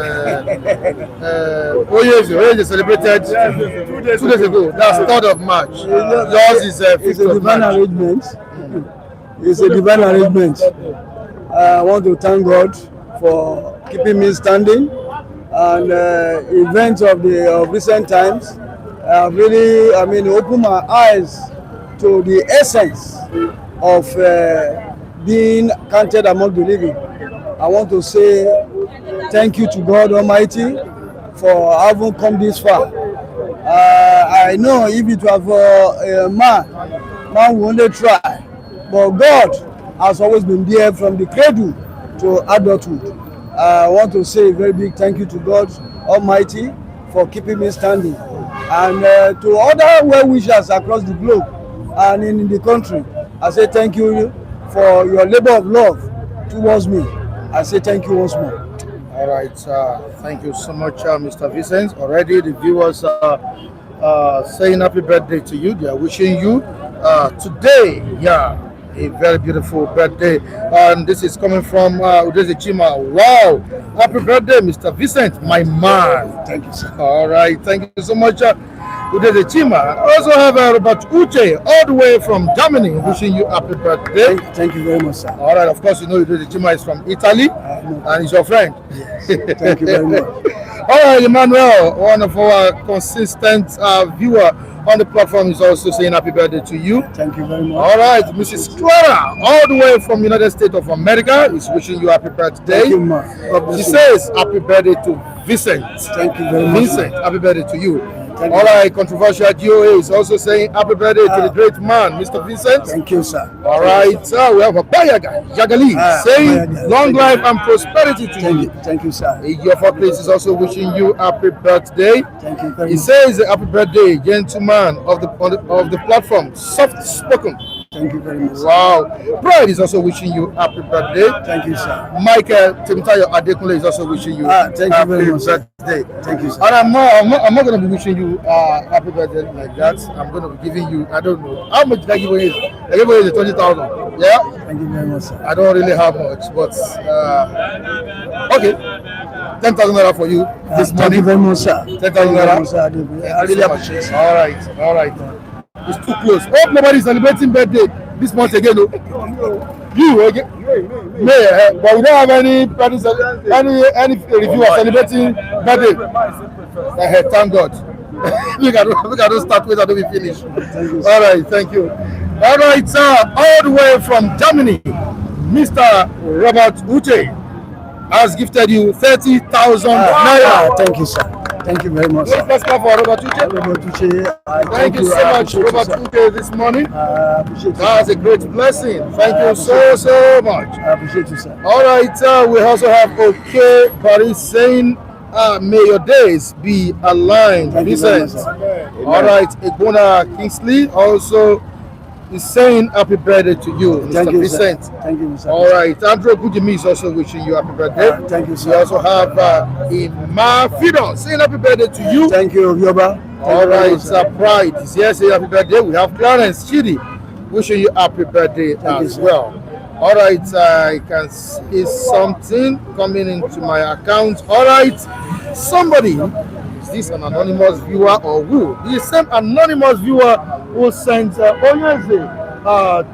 S1: Oyezo? Celebrated 2 days ago. That's 3rd of March. Yours is 5th of March.
S5: Arrangement. It's a divine arrangement. I want to thank God for keeping me standing, and events of recent times have really, opened my eyes to the essence of being counted among the living. I want to say thank you to God Almighty for having come this far. I know if it was a man will only try, but God has always been there from the cradle to adulthood. I want to say a very big thank you to God Almighty for keeping me standing, and to other well-wishers across the globe and in the country. I say thank you for your labor of love towards me. I say thank you once more.
S1: All right, thank you so much, Mr. Vincent. Already the viewers saying happy birthday to you. They are wishing you today, a very beautiful birthday. And this is coming from Udeze Chima. Wow, happy birthday, Mr. Vincent, my man.
S5: Thank you, sir.
S1: All right, thank you so much, Udeze Chima. I also have Robert Uche, all the way from Germany, wishing you happy birthday.
S5: Thank you very much, sir.
S1: All right, of course, you know Udeze Chima is from Italy, and he's your friend.
S5: Yes. Thank you very much.
S1: All right, Emmanuel, one of our consistent viewer on the platform, is also saying happy birthday to you.
S5: Thank you very much.
S1: All right, Mrs. Clara, all the way from United States of America, is wishing you happy birthday.
S5: Thank you, ma.
S1: She says happy birthday to Vincent.
S5: Thank you very much.
S1: Vincent, happy birthday to you.
S5: Thank
S1: All
S5: you.
S1: right, controversial GOA is also saying happy birthday to the great man, Mr. Vincent.
S5: Thank you, sir.
S1: All right, we have a Bayaga, Jagali, saying
S5: Bayaga.
S1: long life and prosperity to you.
S5: Thank you, sir.
S1: Your place is also wishing you happy birthday.
S5: Thank you very
S1: He
S5: much.
S1: says happy birthday, gentleman of the platform, soft spoken.
S5: Thank you very much.
S1: Wow. Pride is also wishing you happy birthday.
S5: Thank you, sir.
S1: Michael Timtayo Adekunle is also wishing you
S5: Thank you
S1: happy
S5: very much, sir.
S1: birthday.
S5: Thank you, sir.
S1: And I'm not going to be wishing you happy birthday like that. I'm going to be giving you, I don't know, how much did I give away? I gave away 20,000. Yeah?
S5: Thank you very much, sir.
S1: I don't really have much, but okay. 10,000 naira for you this
S5: Thank
S1: morning.
S5: you very much, sir.
S1: 10,000 naira.
S5: I really appreciate it.
S1: All right. It's too close. Hope nobody's celebrating birthday this month again. No? You again? May, but we don't have any reviewer celebrating birthday. Thank God. we can don't start with and we finish. All right, thank you. All right, all the way from Germany, Mr. Robert Uche has gifted you 30,000 naira.
S5: Thank you, sir. Thank you very much, sir.
S1: Let's clap for Robert Uche.
S5: Robert Uche,
S1: Thank you so much, Robert Uche, this morning.
S5: I appreciate you.
S1: That's a great blessing. Thank you so much.
S5: I appreciate you, sir.
S1: All right, we also have OK Paris saying, may your days be aligned.
S5: Thank you very
S1: Vincent.
S5: much, sir.
S1: All right, Egbona Kingsley also is saying happy birthday to you, Mr.
S5: Thank you,
S1: Vincent.
S5: sir. Thank you, Mr.
S1: All right, Andrew Gujimi is also wishing you happy birthday.
S5: Thank you,
S1: We
S5: sir.
S1: also have Ima Fido saying happy birthday to you.
S5: Thank you, Yoba.
S1: All right, Pride is here saying happy birthday. We have Clarence Chidi wishing you happy birthday as well. All right, I can see something coming into my account. All right, somebody, is this an anonymous viewer or who? The same anonymous viewer who sent Onyeze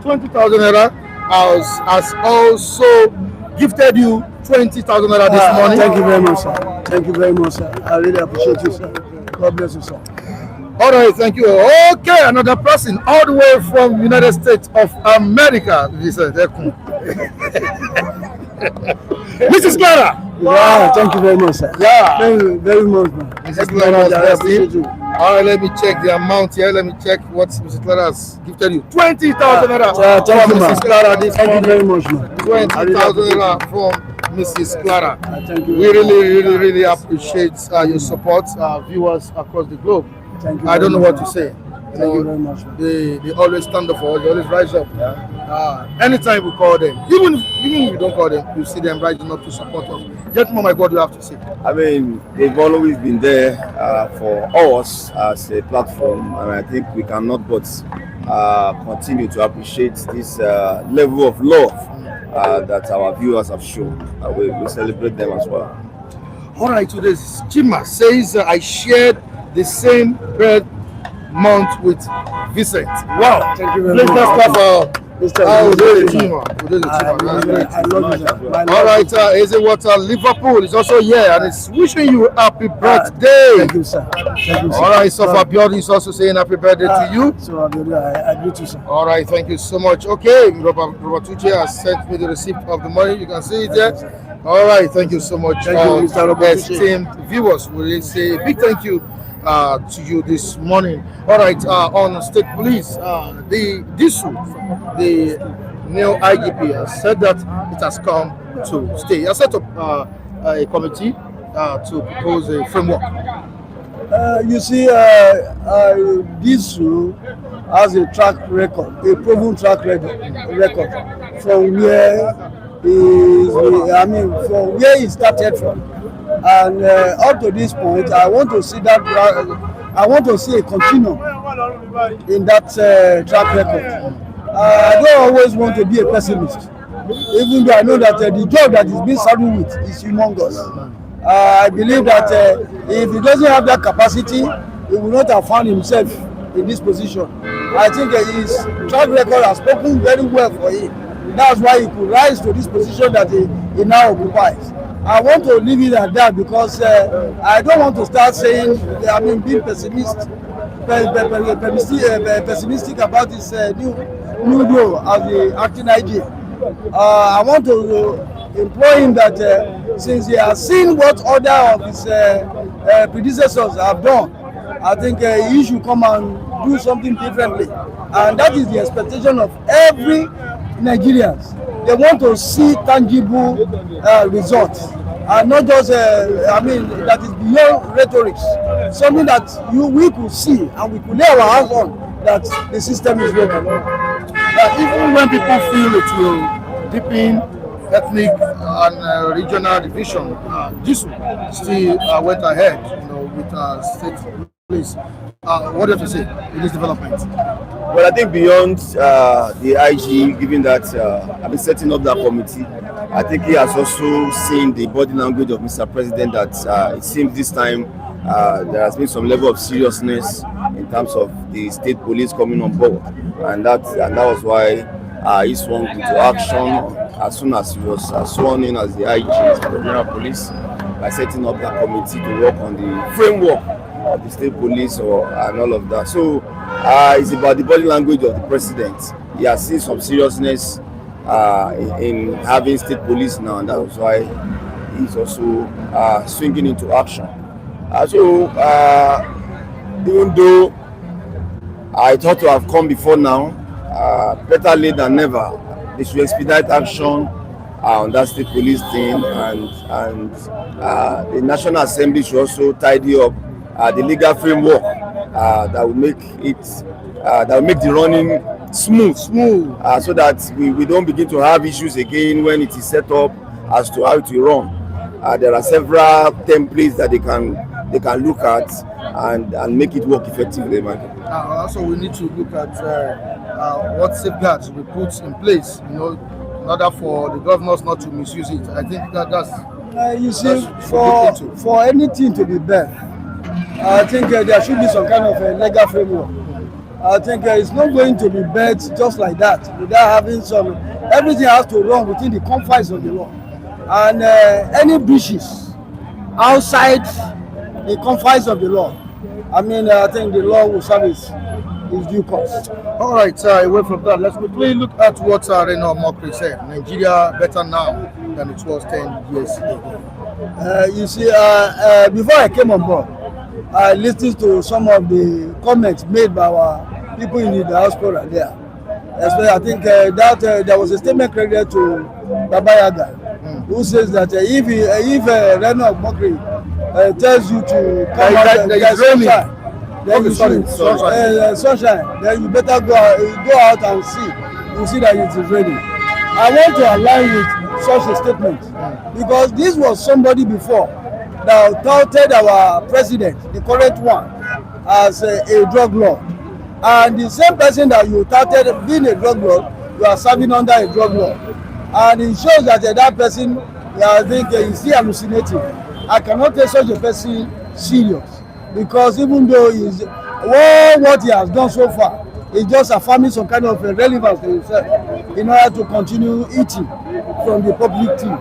S1: 20,000 naira has also gifted you 20,000 naira this morning.
S5: Thank you very much, sir. Thank you very much, sir. I really appreciate you, sir. God bless you, sir.
S1: All right, thank you. Okay, another person all the way from United States of America. Mrs. Clara.
S5: Yeah, thank you very much, sir.
S1: Yeah.
S5: Thank you very much, man.
S1: Mrs. Clara
S5: I appreciate you.
S1: All right, let me check the amount here. Let me check what Mrs. Clara has gifted you. 20,000 naira
S5: Thank you,
S1: from
S5: man.
S1: Mrs. Clara this
S5: Thank you
S1: morning.
S5: very much, man.
S1: 20,000 naira from Mrs. Clara.
S5: Thank you.
S1: We really appreciate your support, viewers across the globe.
S5: Thank you.
S1: I don't know what to say.
S5: Thank you very much, man.
S1: They always stand up for us. They always rise up. Anytime we call them, even if you don't call them, you see them rising up to support us. Gentlemen, my God, you have to say.
S6: I mean, they've always been there for us as a platform, and I think we cannot but continue to appreciate this level of love that our viewers have shown. We celebrate them as well.
S1: All right, today's Chima says I shared the same birth month with Vincent. Wow.
S5: Thank you very
S1: Let's
S5: much.
S1: just clap for
S5: Mr.
S1: Chima.
S5: I love you, sir.
S1: All right, Ezewater Liverpool is also here and it's wishing you happy birthday.
S5: Thank you, sir. Thank you, sir.
S1: All right, Sofa Biodi is also saying happy birthday to you.
S5: So, I agree to, sir.
S1: All right, thank you so much. Okay, Robert Uche has sent me the receipt of the money. You can see it there. All right, thank you so much.
S5: Thank you, Mr. Robert Uche.
S1: Esteemed viewers, we will say a big thank you to you this morning. All right, on state police, the Disu, the new IGP, has said that it has come to stay. He has set up a committee to propose a framework.
S5: You see, Disu has a track record, a proven track record from where from where he started from, and up to this point, I want to see that. I want to see a continuum in that track record. I don't always want to be a pessimist, even though I know that the job that is being saddled with is humongous. I believe that if he doesn't have that capacity, he will not have found himself in this position. I think his track record has spoken very well for him. That's why he could rise to this position that he now occupies. I want to leave it at that because I don't want to start saying, being pessimistic about this new role as the acting IG. I want to implore him that since he has seen what other of his predecessors have done, I think he should come and do something differently. And that is the expectation of every Nigerians. They want to see tangible results, and not just that is beyond rhetoric. Something that we could see and we could lay our hands on that the system is working.
S1: that even when people feel it will deepen ethnic and regional division, Disu still went ahead, with state police. What do you have to say in this development?
S6: Well, I think beyond the IG giving that, setting up that committee, I think he has also seen the body language of Mr. President that it seems this time there has been some level of seriousness in terms of the state police coming on board, and that was why he swung into action as soon as he was sworn in as the IG of the General Police by setting up that committee to work on the framework of the state police and all of that. So it's about the body language of the president. He has seen some seriousness in having state police now, and that's why he's also swinging into action. Even though I thought to have come before now, better late than never. They should expedite action on that state police thing, and the National Assembly should also tidy up the legal framework that will make the running smooth, so that we don't begin to have issues again when it is set up as to how it will run. There are several templates that they can look at and make it work effectively.
S1: Also, we need to look at what safeguards we put in place, in order for the governors not to misuse it. I think that's
S5: you see, for anything to be bad, I think there should be some kind of a legal framework. I think it's not going to be bad just like that without having some. Everything has to run within the confines of the law, and any breaches outside the confines of the law, I think the law will serve its due course.
S1: All right, away from that, let's quickly look at what Reno Omokri said. Nigeria better now than it was 10 years ago.
S5: You see, before I came on board, I listened to some of the comments made by our people in the diaspora there. Especially, I think that there was a statement credited to Baba Yaga, who says that if Reno Omokri tells you to come out, then you should sunshine. Then you better go out and see. You see that it is ready. I want to align with such a statement because this was somebody before that touted our president, the current one, as a drug lord, and the same person that you touted being a drug lord, you are serving under a drug lord, and it shows that that person, I think, is still hallucinating. I cannot take such a person serious. Because even though what he has done so far is just affirming some kind of relevance to himself in order to continue eating from the public team.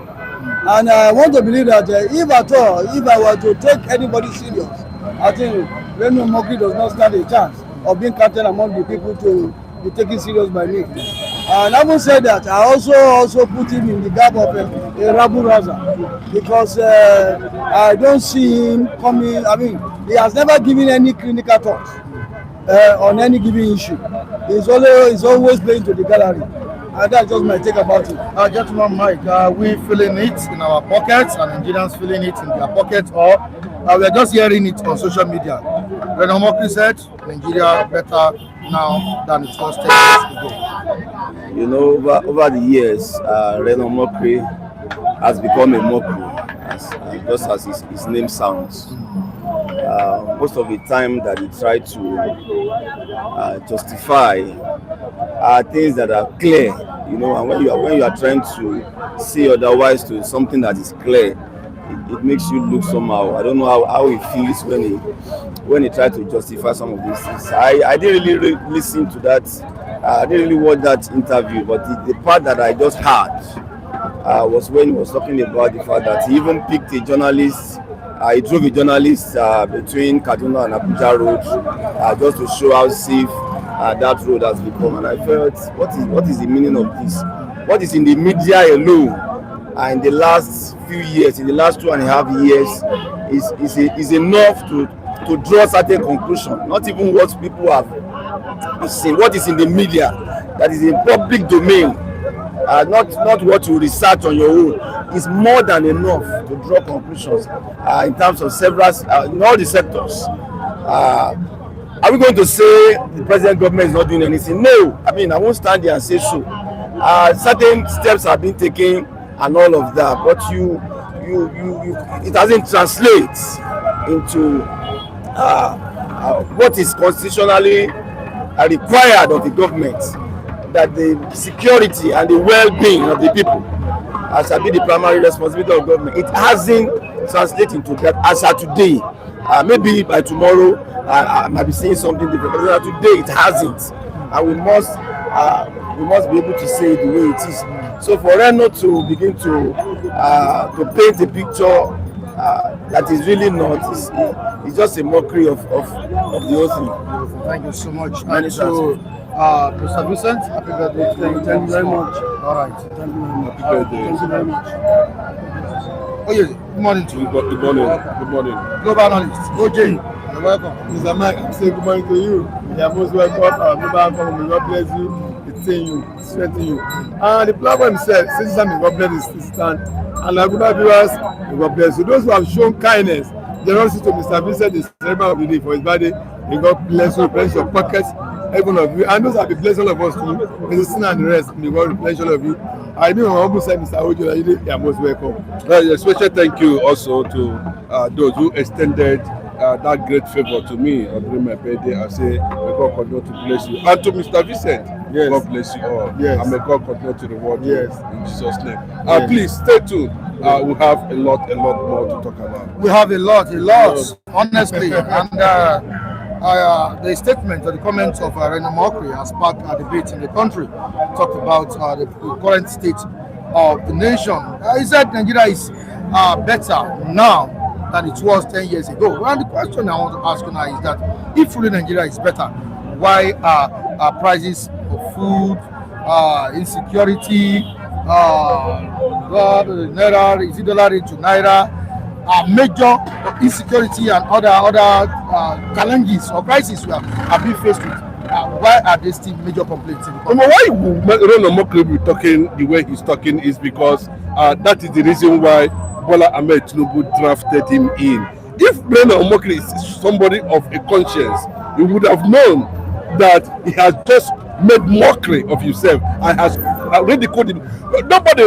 S5: And I want to believe that if I were to take anybody serious, I think Reno Omokri does not stand a chance of being counted among the people to be taken serious by me. And having said that, I also put him in the gap of a rabble rouser because I don't see him coming. He has never given any clinical thought on any given issue. He's always playing to the gallery. And that's just my take about it.
S1: Gentleman Mike, are we feeling it in our pockets and Nigerians feeling it in their pockets, or we're just hearing it on social media? Reno Omokri said Nigeria better now than it was 10 years ago.
S6: Over the years, Reno Omokri has become a mockery, just as his name sounds. Most of the time that he tried to justify things that are clear, and when you are trying to say otherwise to something that is clear, it makes you look somehow. I don't know how he feels when he tried to justify some of these things. I didn't really listen to that. I didn't really watch that interview, but the part that I just heard was when he was talking about the fact that he even picked a journalist. He drove a journalist between Kaduna and Abuja road just to show how safe that road has become. And I felt, what is the meaning of this? What is in the media alone in the last few years, in the last 2.5 years, is enough to draw certain conclusion. Not even what people have seen, what is in the media, that is in public domain. Not what you research on your own, is more than enough to draw conclusions in terms of several in all the sectors. Are we going to say the present government is not doing anything? No. I mean, I won't stand there and say so. Certain steps have been taken and all of that, but it doesn't translate into what is constitutionally required of the government, that the security and the well-being of the people as be the primary responsibility of government. It hasn't translated into that as of today. Maybe by tomorrow I might be saying something different, but today it hasn't, and we must be able to say it the way it is. So for Reno to begin to paint a picture that is really not, it's just a mockery of the whole thing.
S1: Thank you so much. And so, Mr. Vincent, happy birthday.
S5: Thank you very much.
S1: All right.
S5: Thank you very much.
S3: Happy birthday.
S5: Thank you very much.
S1: Oh, yes. Good morning to you.
S3: Good morning. Good morning.
S1: Global analyst. OJ, you're welcome.
S5: Mr. Mike, I'm saying good morning to you. You are most welcome. God bless you. Retain you, strengthen you. And the platform himself, citizen, God bless his stand. And our good viewers, God bless you. Those who have shown kindness, generosity to Mr. Vincent, the celebrant of the day for his birthday, may God bless you, bless your pockets, every one of you. And those have been blessing all of us too. Mr. Sin and the rest, may God bless all of you. I know my humble side, Mr. Ojo, you are most welcome.
S3: A special thank you also to those who extended that great favor to me during my birthday. I say, may God continue to bless you. And to Mr. Vincent,
S5: yes.
S3: God bless you all.
S5: Yes.
S3: And may God continue to reward you
S5: Yes.
S3: in Jesus' name.
S5: Yes.
S3: Please stay tuned. We have a lot more to talk about.
S1: We have a lot, honestly. And the statement or the comments of Reno Omokri has sparked a debate in the country. Talked about the current state of the nation. He said Nigeria is better now than it was 10 years ago. And the question I want to ask you now is that if really Nigeria is better, why are prices of food, insecurity, naira, is it dollar into naira, major insecurity and other challenges or crises we have been faced with? Why are they still major complaints in the country?
S3: Why Reno Omokri be talking the way he's talking is because that is the reason why Bola Ahmed Tinubu drafted him in. If Reno Omokri is somebody of a conscience, he would have known that he has just made mockery of himself and has ridiculed him. Nobody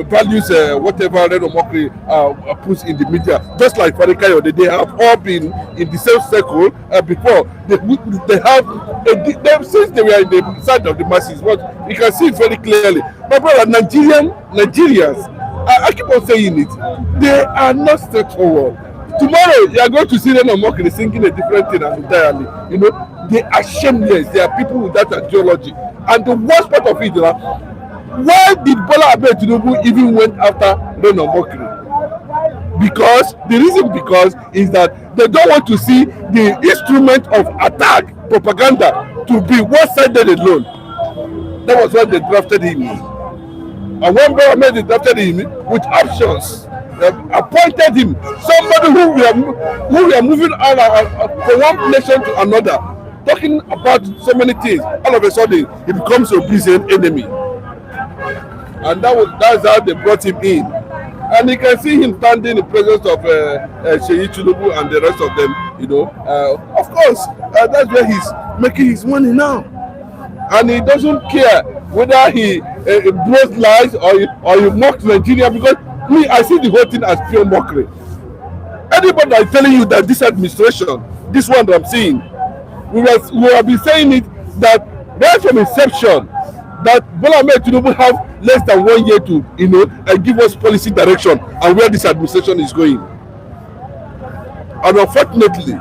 S3: values whatever Reno Omokri puts in the media. Just like Kayode, they have all been in the same circle before. They have since they were in the side of the masses. What you can see it very clearly. My brother, Nigerians, I keep on saying it. They are not straightforward. Tomorrow you are going to see Reno Omokri singing a different thing entirely. You know, they are shameless. They are people with that ideology. And the worst part of it, why did Bola Ahmed Tinubu even went after Reno Omokri? Because the reason is that they don't want to see the instrument of attack, propaganda, to be one-sided alone. That was why they drafted him. And when Bola Ahmed drafted him with options, appointed him somebody who we are moving on from one nation to another, talking about so many things. All of a sudden, he becomes a busy enemy, and that's how they brought him in. And you can see him standing in the presence of Seyi Tinubu and the rest of them. You know, of course, that's where he's making his money now, and he doesn't care whether he blows lies or he mocks Nigeria, because me, I see the whole thing as pure mockery. Anybody that is telling you that this administration, this one that I'm seeing, we have been saying it, that right from inception, that Bola Ahmed Tinubu have less than 1 year to, give us policy direction and where this administration is going. And unfortunately,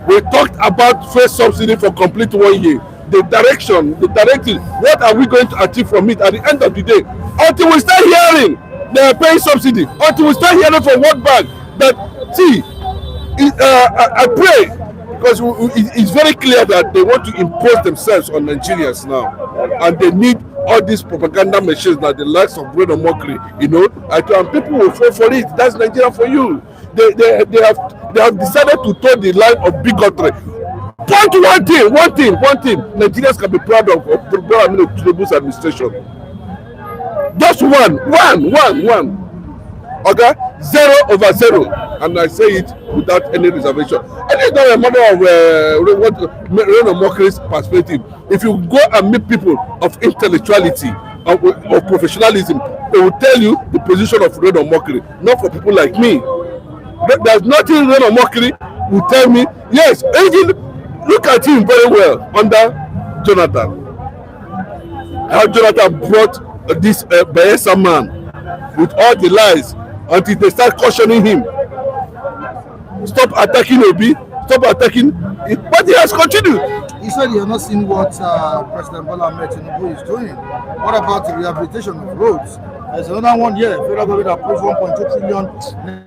S3: we talked about first subsidy for complete 1 year. The direction, the directive, what are we going to achieve from it at the end of the day? Until we start hearing they are paying subsidy, until we start hearing from World Bank that, see, I pray, because it's very clear that they want to impose themselves on Nigerians now, and they need all these propaganda machines that the likes of Reno Omokri, and people will fall for it. That's Nigeria for you. They have decided to toe the line of bigotry. Point one thing Nigerians can be proud of Bola Ahmed Tinubu's administration. Just one. Okay, 0/0, and I say it
S7: without any reservation. And it's not a matter of Reno Omokri's perspective. If you go and meet people of intellectuality, of professionalism, they will tell you the position of Reno Omokri, not for people like me. There's nothing Reno Omokri will tell me. Yes, even look at him very well under Jonathan. How Jonathan brought this Bayelsa man with all the lies until they start cautioning him. Stop attacking Obi, stop attacking it, but he has continued.
S1: He said you have not seen what President Bola Ahmed Tinubu is doing. What about the rehabilitation of roads? There's another one here. Federal government approved 1.2 trillion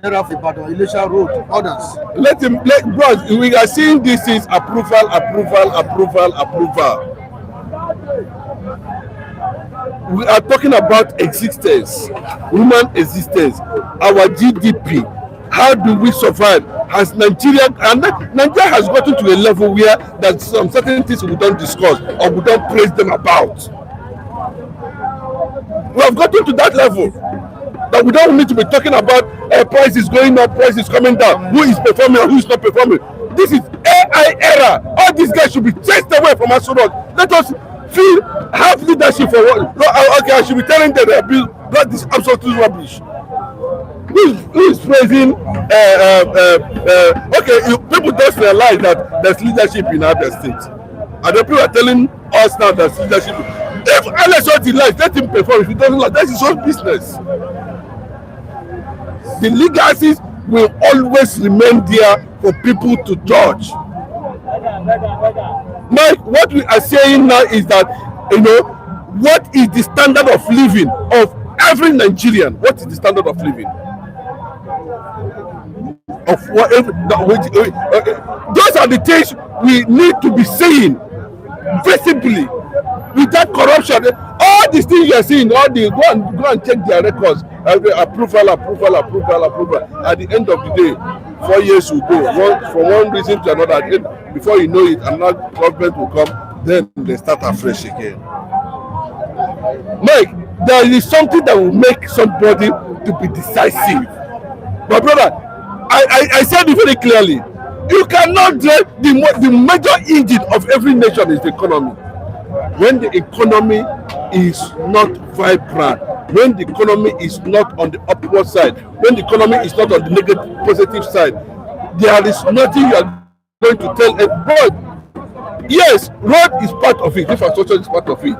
S1: naira for Ibadan Ilesha road. Others.
S7: Bros, we are seeing this is approval. We are talking about existence, human existence, our GDP. How do we survive? Has Nigeria has gotten to a level where there's some certain things we don't discuss or we don't praise them about. We have gotten to that level that we don't need to be talking about price is going up, price is coming down, who is performing and who is not performing. This is AI era. All these guys should be chased away from us. Let us have leadership for what? Okay, I should be telling them that this is absolutely rubbish. Who is praising? People just realize that there's leadership in other states, and the people are telling us now there's leadership. If Alex wants to like, let him perform. If he doesn't like, that's his own business. The legacies will always remain there for people to judge. Mike, what we are saying now is that, what is the standard of living of every Nigerian? What is the standard of living? Of whatever, those are the things we need to be saying visibly, without corruption. All these things you are seeing, all the go and check their records. Approval. At the end of the day, 4 years will go from one reason to another. Before you know it, another government will come. Then they start afresh again. Mike, there is something that will make somebody to be decisive. My brother, I said it very clearly. You cannot drive the major engine of every nation is the economy. When the economy is not vibrant, when the economy is not on the upward side, when the economy is not on the negative positive side, there is nothing you are going to tell a boy. Yes, road is part of it, infrastructure is part of it,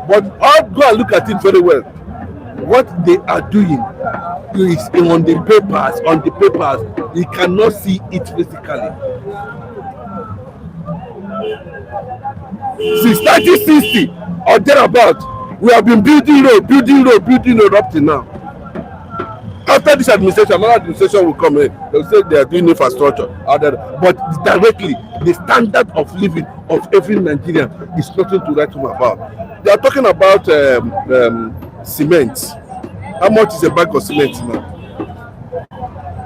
S7: but I'll go and look at it very well. What they are doing is on the papers. You cannot see it physically. Since 1960 or thereabout, we have been building road up to now. After this administration, another administration will come in. They'll say they are doing infrastructure, but directly, the standard of living of every Nigerian is nothing to write home about. They are talking about cement. How much is a bag of cement now?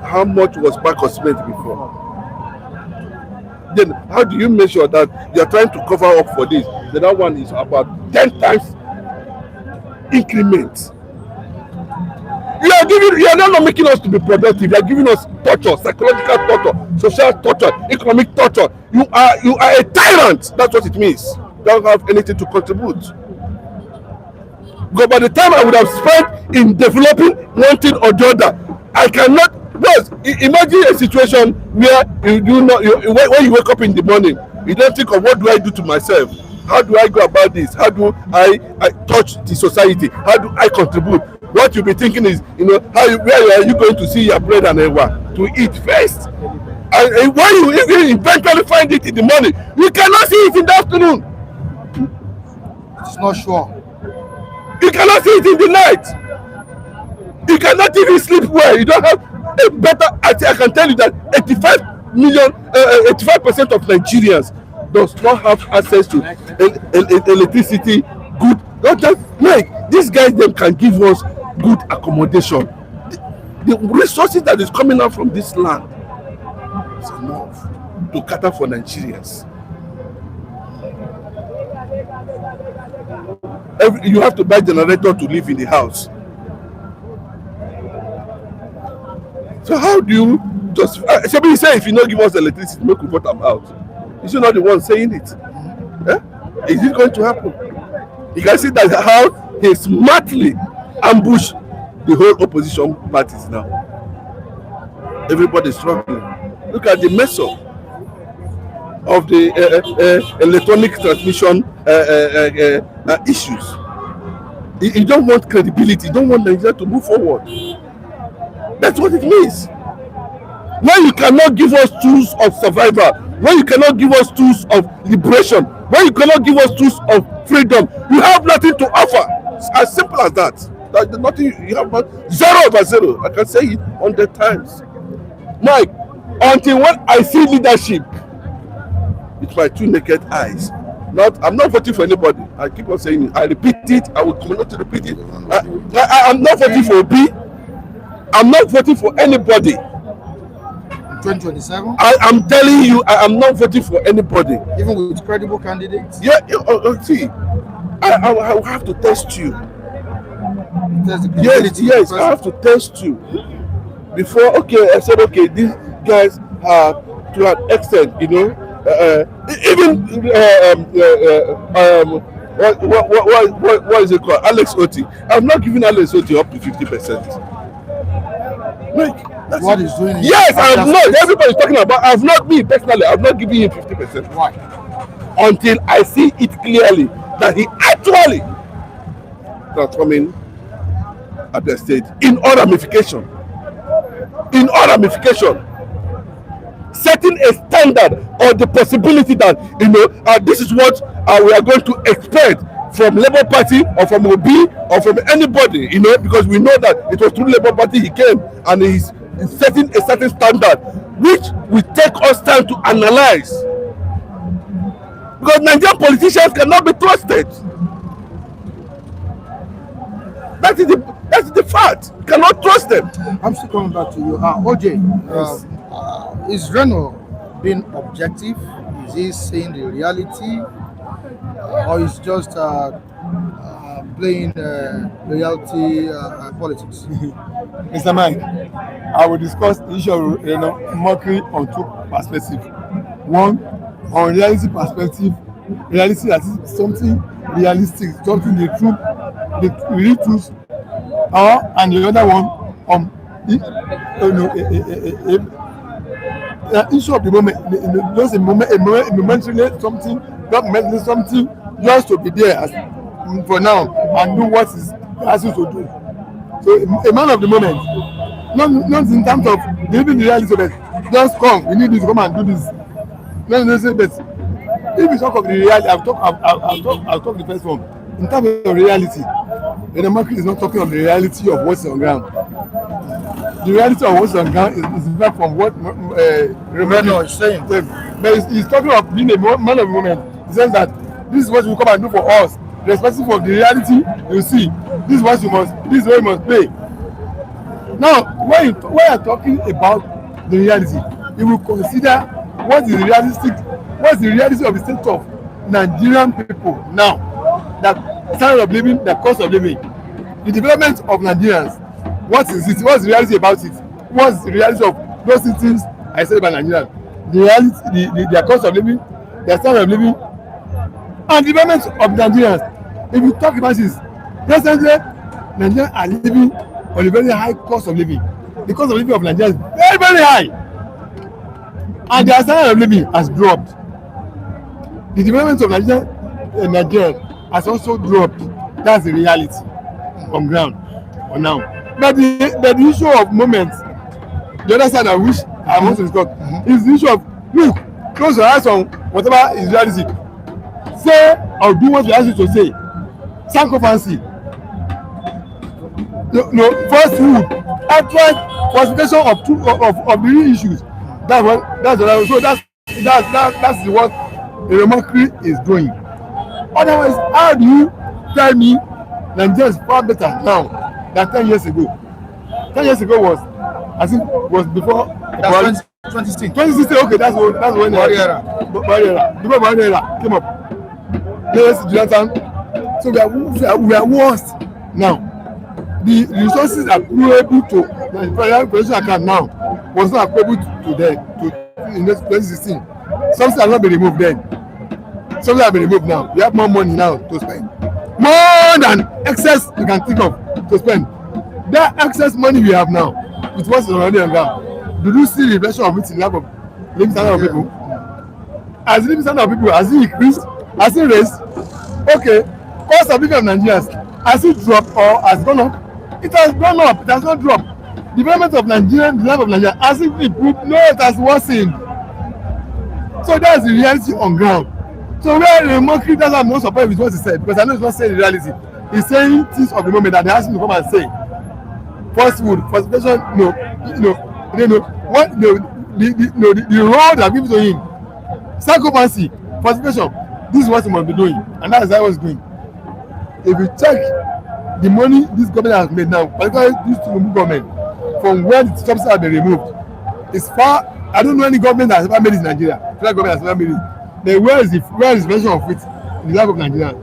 S7: How much was bag of cement before? Then how do you make sure that you are trying to cover up for this? The other one is about 10 times increment. You are not making us to be productive. You are giving us torture, psychological torture, social torture, economic torture. You are a tyrant. That's what it means. You don't have anything to contribute. Because by the time I would have spent in developing one thing or the other, I cannot. Because imagine a situation where when you wake up in the morning, you don't think of what do I do to myself? How do I go about this? How do I touch the society? How do I contribute? What you'll be thinking is, where are you going to see your bread and ewa to eat first? And when you eventually find it in the morning, you cannot see it in the afternoon.
S1: It's not sure.
S7: You cannot see it in the night. You cannot even sleep well. You don't have a better. I can tell you that 85% of Nigerians does not have access to electricity. Good. Not just like these guys. Them can give us good accommodation. The resources that is coming out from this land is enough to cater for Nigerians. You have to buy generator to live in the house. So how do you just somebody say if you not give us electricity, make we vote am out. Is he not the one saying it? Is it going to happen? You can see that how he smartly ambushed the whole opposition parties now. Everybody is struggling. Look at the mess up of the electronic transmission issues. You don't want credibility. You don't want Nigeria to move forward. That's what it means. When you cannot give us tools of survival, when you cannot give us tools of liberation, when you cannot give us tools of freedom, you have nothing to offer. It's as simple as that. There's nothing. You have not, 0/0. I can say it 100 times. Mike, until when I see leadership with my two naked eyes, I'm not voting for anybody. I keep on saying it. I repeat it. I will continue to repeat it. I'm not voting for Obi. I'm not voting for anybody.
S1: 2027?
S7: I'm telling you, I am not voting for anybody.
S1: Even with credible candidates?
S7: Yeah, see, I will have to test you. Yes, I have to test you. Before, I said, these guys are to an extent, even what is it called? Alex Oti. I'm not giving Alex Oti up to 50%.
S1: What is doing?
S7: Yes, I'm not. Everybody's talking about. I've not me personally. I've not given him 50%.
S1: Why?
S7: Until I see it clearly that he actually transforming at the state in all ramification. In all ramification, setting a standard or the possibility that this is what we are going to expect from Labour Party or from Obi or from anybody, because we know that it was through Labour Party he came, and he's setting a certain standard which will take us time to analyze, because Nigerian politicians cannot be trusted. That is the fact. You cannot trust them.
S1: I'm still coming back to you. OJ, is Reno being objective? Is he saying the reality? Or is just playing loyalty politics?
S5: Mr. Mike, I will discuss the issue of Reno Omokri on two perspectives. One, on reality perspective, reality that is something realistic, something the real truth, and the other one on the issue of the moment, just a momentary something, not mentally something, just to be there for now and do what is asked to do. So a man of the moment, not in terms of living the reality, but just come, we need you to come and do this. No, but if we talk of the reality, I'll talk the first one. In terms of reality, the market is not talking of the reality of what's on ground. The reality of what's on ground is back from what
S1: Reno is saying.
S5: But he's talking of being a man of the moment. He says that this is what you come and do for us. Irrespective of the reality, you see, this is what you must pay. Now, when you're talking about the reality, you will consider what's the reality of the state of Nigerian people now. That standard of living, the cost of living, the development of Nigerians. What is it? What's the reality about it? What's the reality of those things I said about Nigerians? The reality, their cost of living, their standard of living, and development of Nigerians. If you talk about this, presently Nigerians are living on a very high cost of living. The cost of living of Nigeria is very, very high, and their standard of living has dropped. The development of Nigeria has also dropped. That's the reality on ground for now. But the issue of moments, the other side of which I want to discuss, is the issue of, look, close your eyes on whatever is reality. Say or do what you ask you to say. Sacrifice. No, first food, outright classification of the real issues. That's what Reno Omokri is doing. Otherwise, how do you tell me Nigeria is far better now than 10 years ago? 10 years ago was before.
S1: That's 2016.
S5: 2016, okay, that's when Barriera came up. Yes, Jonathan. So we are worse now. The resources are able to the presidential account now
S7: was not applicable to them in 2016. Something has not been removed then. Something has been removed now. We have more money now to spend. More than excess you can think of to spend. That excess money we have now, with what's already on ground, do you see the reflection of it in the life of living standard of people? Has the living standard of people, has it increased? Has it raised? Okay. Cost of living of Nigerians, has it dropped or has it gone up? It has gone up, it has not dropped. Development of Nigeria, the life of Nigeria, has it improved? No, it has worsened. So that's the reality on ground. So where Reno Omokri doesn't have no support with what he said, because I know he's not saying the reality. He's saying things of the moment that they ask him to come and say. Falsehood, falsification, what the road that given to him, psychopathy, falsification. This is what he must be doing, and that is how he's doing. If you check the money this government has made now, particularly this Tinubu government, from where the subsidies have been removed, it's far. I don't know any government that has ever made it in Nigeria. Federal government has ever made it. Then where is the version of it in the life of Nigeria?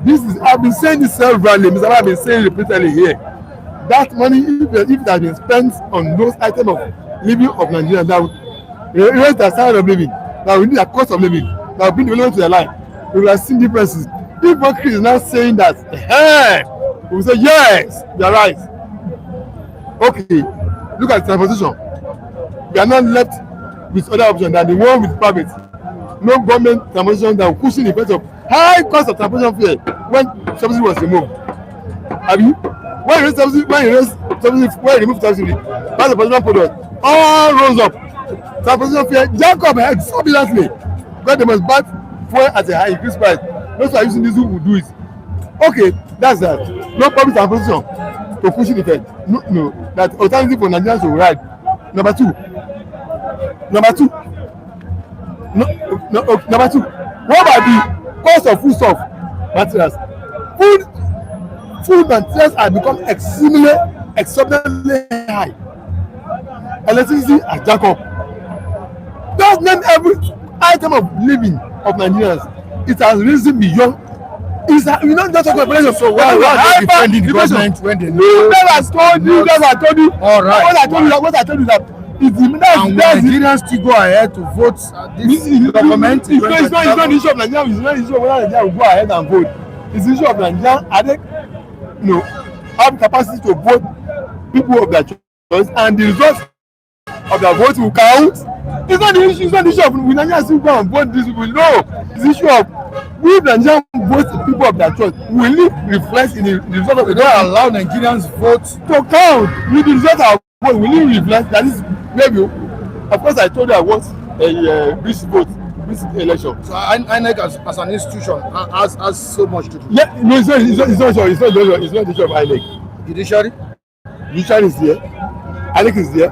S7: This is, I've been saying this severally, Mr. I've been saying repeatedly here. That money, if it has been spent on those items of living of Nigeria, that will raise their standard of living, that will need their cost of living, that will bring development to their life, we will have seen differences. If Omokri is now saying that, we will say yes, you are right. Okay, look at the transportation. We are not left with other options than the one with private. No government transportation that will cushion the effect of high cost of transportation fare when subsidy was removed. Have you? When you remove subsidy, that's the personal product. All rose up. Transportation fare jack up ahead exorbitantly because they must buy fuel at a high increased price. Those who are using this will do it. Okay, that's that. No public transportation to cushion the effect. No, that alternative for Nigerians to ride. Number two. Number two. What about the cost of foodstuff materials? Food materials have become exorbitantly high. Electricity has jacked up. Just name every item of living of Nigerians. It has risen beyond. We don't just talk about so why are they defending the government when they know? That's what I told you. All right. What I told you that. And Nigerians still go ahead to vote this government. It's not the issue of Nigeria. It's not the issue of whether Nigeria will go ahead and vote. It's the issue of Nigeria. Are they, have capacity to vote people of their choice, and the results of their vote will count. It's not the issue. It's not the issue of will Nigeria still go and vote these people. No, it's the issue of will Nigeria vote the people of their choice. Will it reflect in the result of the vote? Don't allow Nigerians vote to count. With the result of vote, will it reflect that is maybe? Of course, I told you I want a this vote, this election. So INEC as an institution has so much to do. Yeah, no, it's not the issue of INEC. Judiciary is there. INEC is there,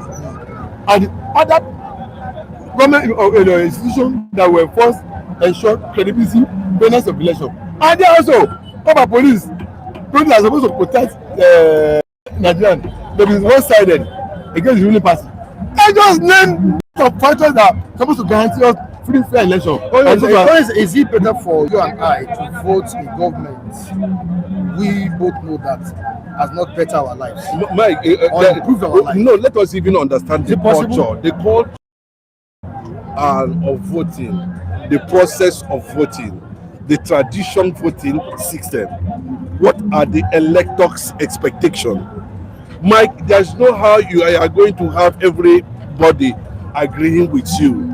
S7: and the other government institutions that will enforce, ensure credibility, fairness of election. And they also cover police. Police are supposed to protect Nigerian. They be one-sided against the ruling party. I just named some factors that are supposed to guarantee us free, fair election. Is it better for you and I to vote a government we both know that has not better our lives? No, Mike, or improved our lives? No, let us even understand the culture. The culture of voting, the process of voting, the tradition voting system. What are the electors' expectations? Mike, there's no how you are going to have everybody agreeing with you.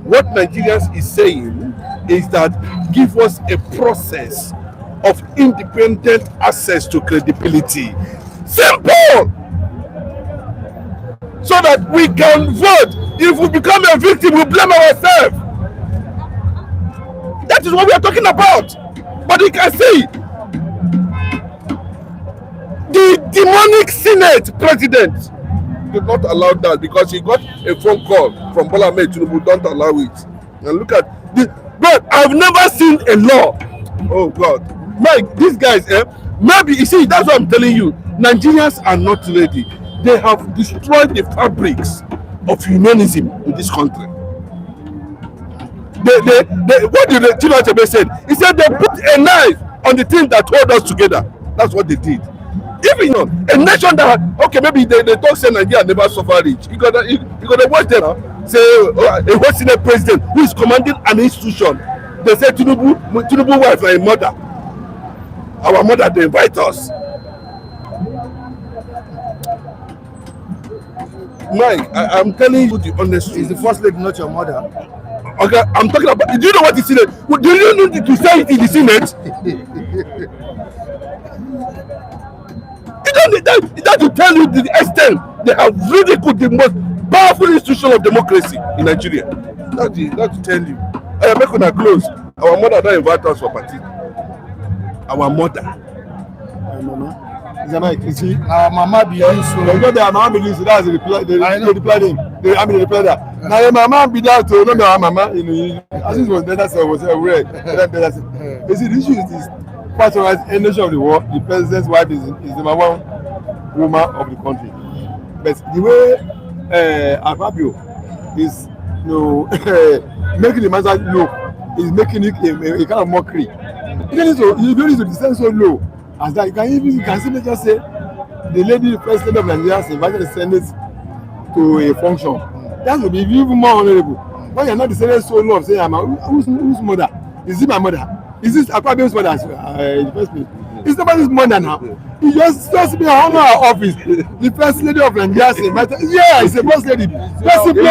S7: What Nigerians is saying is that give us a process of independent access to credibility. Simple! So that we can vote. If we become a victim, we blame ourselves. That is what we are talking about. But you can see, the demonic Senate president did not allow that because he got a phone call from Bola Ahmed Tinubu, don't allow it. And look at this. But I've never seen a law. Oh God. Mike, these guys, maybe, you see, that's what I'm telling you. Nigerians are not ready. They have destroyed the fabrics of unionism in this country. What did Chief Achebe said? He said they put a knife on the thing that hold us together. That's what they did. Even a nation that, okay, maybe they don't say Nigeria never suffer rich. Because they watch them say a whole senior president who is commanding an institution. They say Tinubu wife like a mother. Our mother, they invite us. Mike, I'm telling you the honest truth.
S1: Is the first lady not your mother?
S7: Okay, I'm talking about. Do you know what the Senate? Do you know to say it in the Senate? You don't need that to tell you the extent they have really put the most powerful institution of democracy in Nigeria. That to tell you. I am making a close. Our mother don't invite us for party. Our mother.
S5: You see,
S1: Our mama be doing so.
S5: they got their mama be doing so. That's the reply. They reply them. They reply that. Now your mama be there to know our mama. You know, as it was better, so was aware. You see, the issue is this: part of a nation of the world, the president's wife is the number one woman of the country. But the way Akpabio is, making the matter low, is making it a kind of mockery. You don't need to descend so low as that. You can simply just say the lady the president of Nigeria has invited the Senate to a function. That would be even more honorable. But you're not descending so low of saying, whose mother? Is it my mother? Is this Akpabio's mother in the first place? It's nobody's mother now. He just be an honor of office. The first lady of Nigeria say, yeah, it's a first lady. Just simply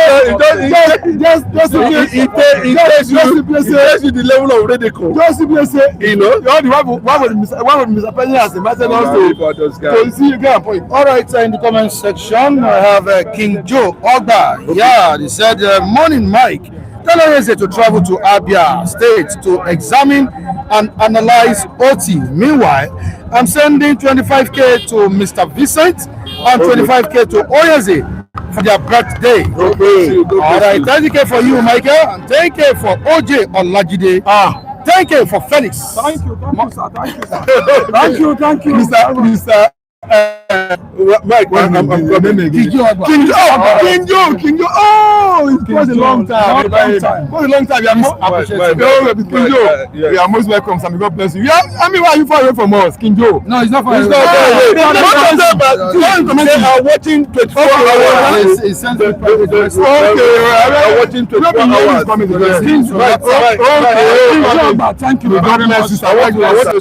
S5: say,
S7: the level of ridicule.
S5: Just simply say, why would Mr. Penny has invited us to see you get a point.
S1: All right, in the comment section, I have King Joe Ogba. Yeah, they said, morning, Mike. Tell Oyeze to travel to Abia State to examine and analyze OT. Meanwhile, I'm sending 25k to Mr. Vincent and 25k to Oyeze for their birthday.
S7: Okay.
S1: All right, 30k for you, Michael, and 10k for OJ Olajide. 10k for Felix.
S5: Thank you, sir. Thank you, Mr.
S7: Mike, I'm coming.
S1: King Joe.
S5: Oh, it was a long time. We are most welcome, Sammy. God bless you. I mean, why are you far away from us, King Joe?
S1: No, it's not for
S7: They are watching 24 hours.
S1: It's sent to private.
S7: They are watching 24 hours.
S5: Thank you very much.
S7: I want to say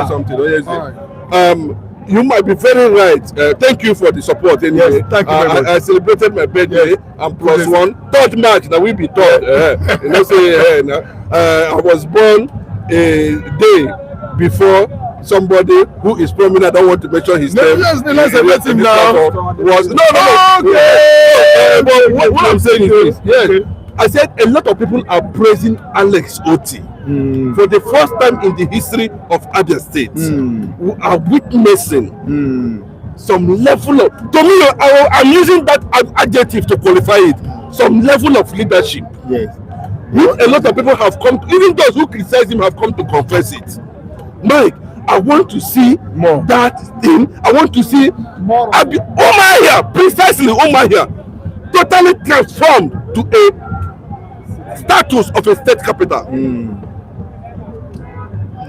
S7: something. You might be very right. Thank you for the support. Anyway,
S5: yes, thank you very much.
S7: I celebrated my birthday and plus one third March. Now we be third. I was born a day before somebody who is prominent. I don't want to mention his name.
S5: Let's celebrate him now.
S7: Was no. But what I'm saying is, yes, I said a lot of people are praising Alex Oti. For the first time in the history of Abia State, we are witnessing some level of, to me, I'm using that adjective to qualify it, some level of leadership.
S5: Yes.
S7: Which a lot of people have come, even those who criticize him have come to confess it. Mike, I want to see
S5: more
S7: that thing. I want to see Umuahia, precisely Umuahia, totally transformed to a status of a state capital.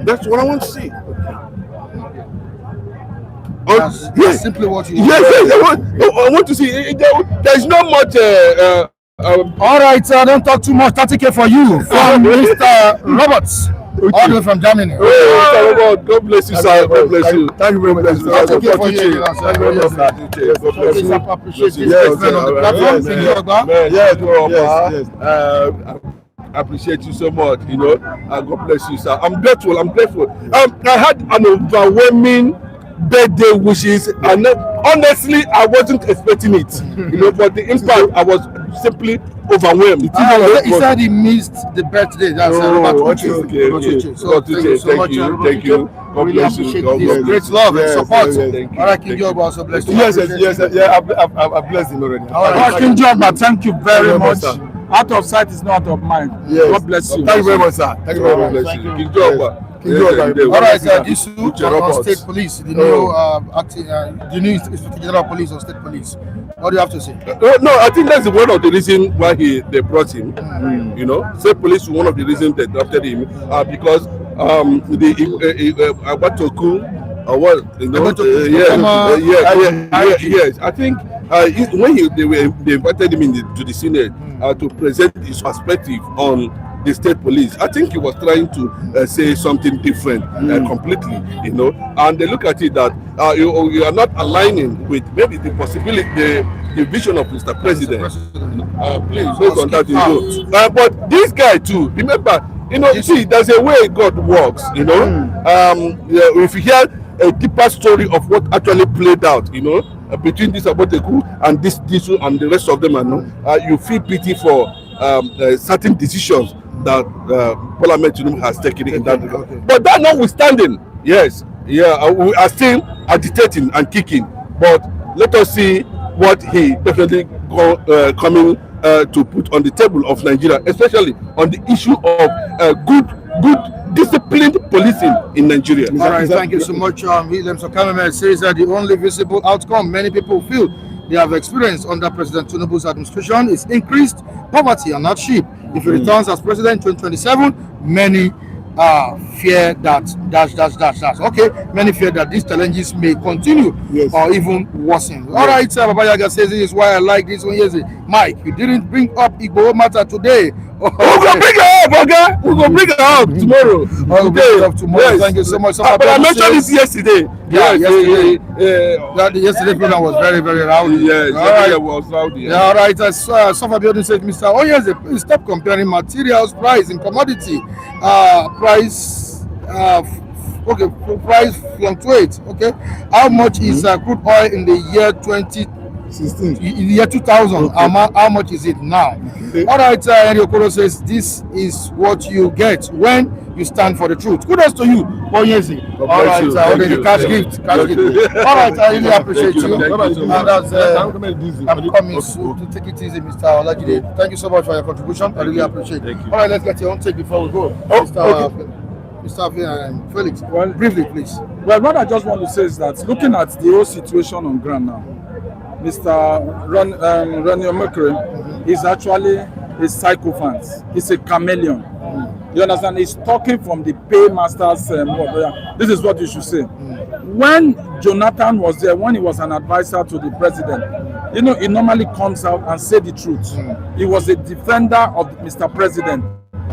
S7: That's what I want to see.
S1: That's simply what you
S7: want. Yes, I want to see. There's not much.
S1: All right, don't talk too much. 30k for you from Mr. Roberts, all the way from Germany.
S7: Mr. Robert, God bless you, sir. God bless you.
S5: Thank you very much.
S1: Thank you for you. Thank you very much.
S7: I appreciate you so much, and God bless you, sir. I'm grateful. I had an overwhelming birthday wishes, and honestly, I wasn't expecting it. But the impact, I was simply overwhelmed.
S1: He said he missed the birthday. That's
S7: okay.
S1: So thank you so much.
S7: Thank you. God
S1: really
S7: bless
S1: appreciate
S7: you.
S1: this great love and support.
S7: Thank you.
S1: All right, King Job also bless you.
S5: Yes. I've blessed him already.
S1: All right, King Job, thank you very much.
S5: Out of sight is not out of mind.
S7: Yes.
S5: God bless you.
S7: Thank you very much, sir. Thank you very much. King Job.
S1: All right, Disu on State Police, the new Inspector General of Police or State Police. What do you have to say?
S7: No, I think that's one of the reasons why they brought him. State Police was one of the reasons they drafted him because the Abatoku what you know? Yes. I think when they invited him to the Senate to present his perspective on the state police, I think he was trying to say something different completely, you know. And they look at it that you are not aligning with maybe the possibility, the vision of Mr. President. Please, based on that, you know. But this guy too, remember, you know, you see, there's a way God works, you know. If you hear a deeper story of what actually played out, you know, between this Aboteku and this Disu and the rest of them, you feel pity for certain decisions that Parliament has taken in that regard. Okay. But that notwithstanding, yes, we are still agitating and kicking. But let us see what he definitely coming to put on the table of Nigeria, especially on the issue of good disciplined policing in Nigeria.
S1: All right, thank you so much. Williams Okameme says that the only visible outcome many people feel they have experienced under President Tinubu's administration is increased poverty and hardship. If he returns as president in 2027, many fear that okay, many fear that these challenges may continue or even worsen. All right, Baba Yaga says this is why I like this one. Yes, Mike, you didn't bring up Igbo matter today. We're gonna bring it up, okay? We're gonna bring it up tomorrow. We'll bring it up tomorrow. Yes. Thank you so much.
S7: But I mentioned this yesterday.
S1: Yesterday. Yesterday program was very, very rowdy.
S7: Yes, it was rowdy.
S1: Yeah, all right. As Sofa Building said, Mr. Oh yes, please stop comparing materials price in commodity price. Price fluctuates. Okay, how much is crude oil in the year 2016? In the year 2000, okay. How much is it now? Okay. All right, Henry Okoro says this is what you get when you stand for the truth. Kudos to you, Onyezi. All right, already cash gift. All right, I really appreciate you. I'm coming soon to take it easy, Mr. Olajide. Thank you so much for your contribution. I really appreciate it. All right, let's get your own take before we go. Mr. Felix, briefly, please.
S8: Well, what I just want to say is that looking at the whole situation on ground now, Mr. Reno Omokri is actually a sycophant. He's a chameleon. You understand? He's talking from the paymaster's. This is what you should say. When Jonathan was there, when he was an advisor to the president, you know, he normally comes out and say the truth. He was a defender of Mr. President.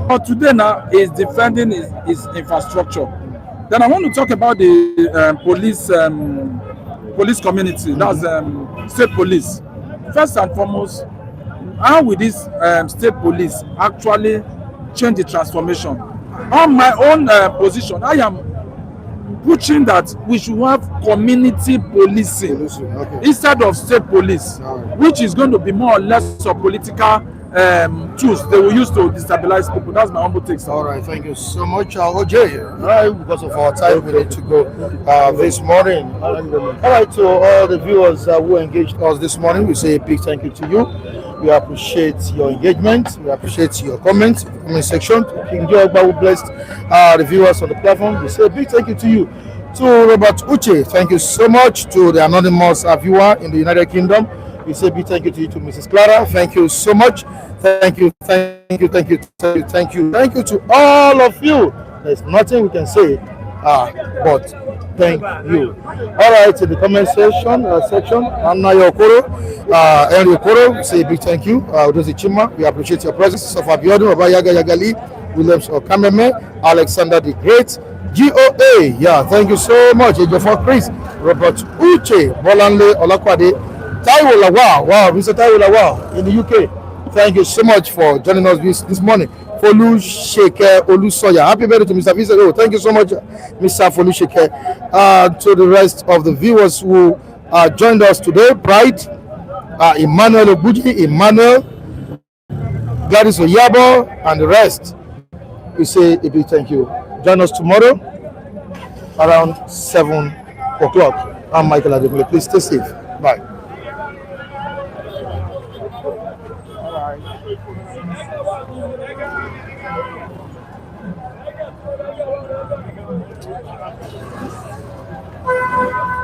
S8: But today now, he's defending his infrastructure. Then I want to talk about the police community, that's state police. First and foremost, how will this state police actually change the transformation? On my own position, I am pushing that we should have community policing instead of state police, which is going to be more or less of political tools they will use to destabilize people. That's my humble take.
S1: All right, thank you so much, OJ. Right, because of our time, we need to go this morning. All right, to all the viewers who engaged us this morning, we say a big thank you to you. We appreciate your engagement. We appreciate your comments in the comment section. King Joe who blessed the viewers on the platform. We say a big thank you to you. To Robert Uche, thank you so much. To the anonymous viewer in the United Kingdom, we say a big thank you to you, to Mrs. Clara. Thank you so much. Thank you to all of you. There's nothing we can say but thank you. All right, in the comment section, I'm Nayo Okoro, Henry Okoro, say a big thank you. Odozi Chima, we appreciate your presence. Sofa Biodun, Obayaga Yagali, Williams Okameme, Alexander the Great, GOA, thank you so much. Ejiofor Chris, Robert Uche, Bolanle Olakwade, Taiwo Lawal, Mr. Taiwo Lawal in the UK. Thank you so much for joining us this morning. Folu Sheke Olusoya. Happy birthday to Mr. Vincent. Oh, thank you so much, Mr. Folu Sheke. To the rest of the viewers who joined us today, Bright, Emmanuel Obuji, Emmanuel, Gladys Oyabo, and the rest, we say a big thank you. Join us tomorrow around 7 o'clock. I'm Michael Adebule. Please stay safe. Bye. All right.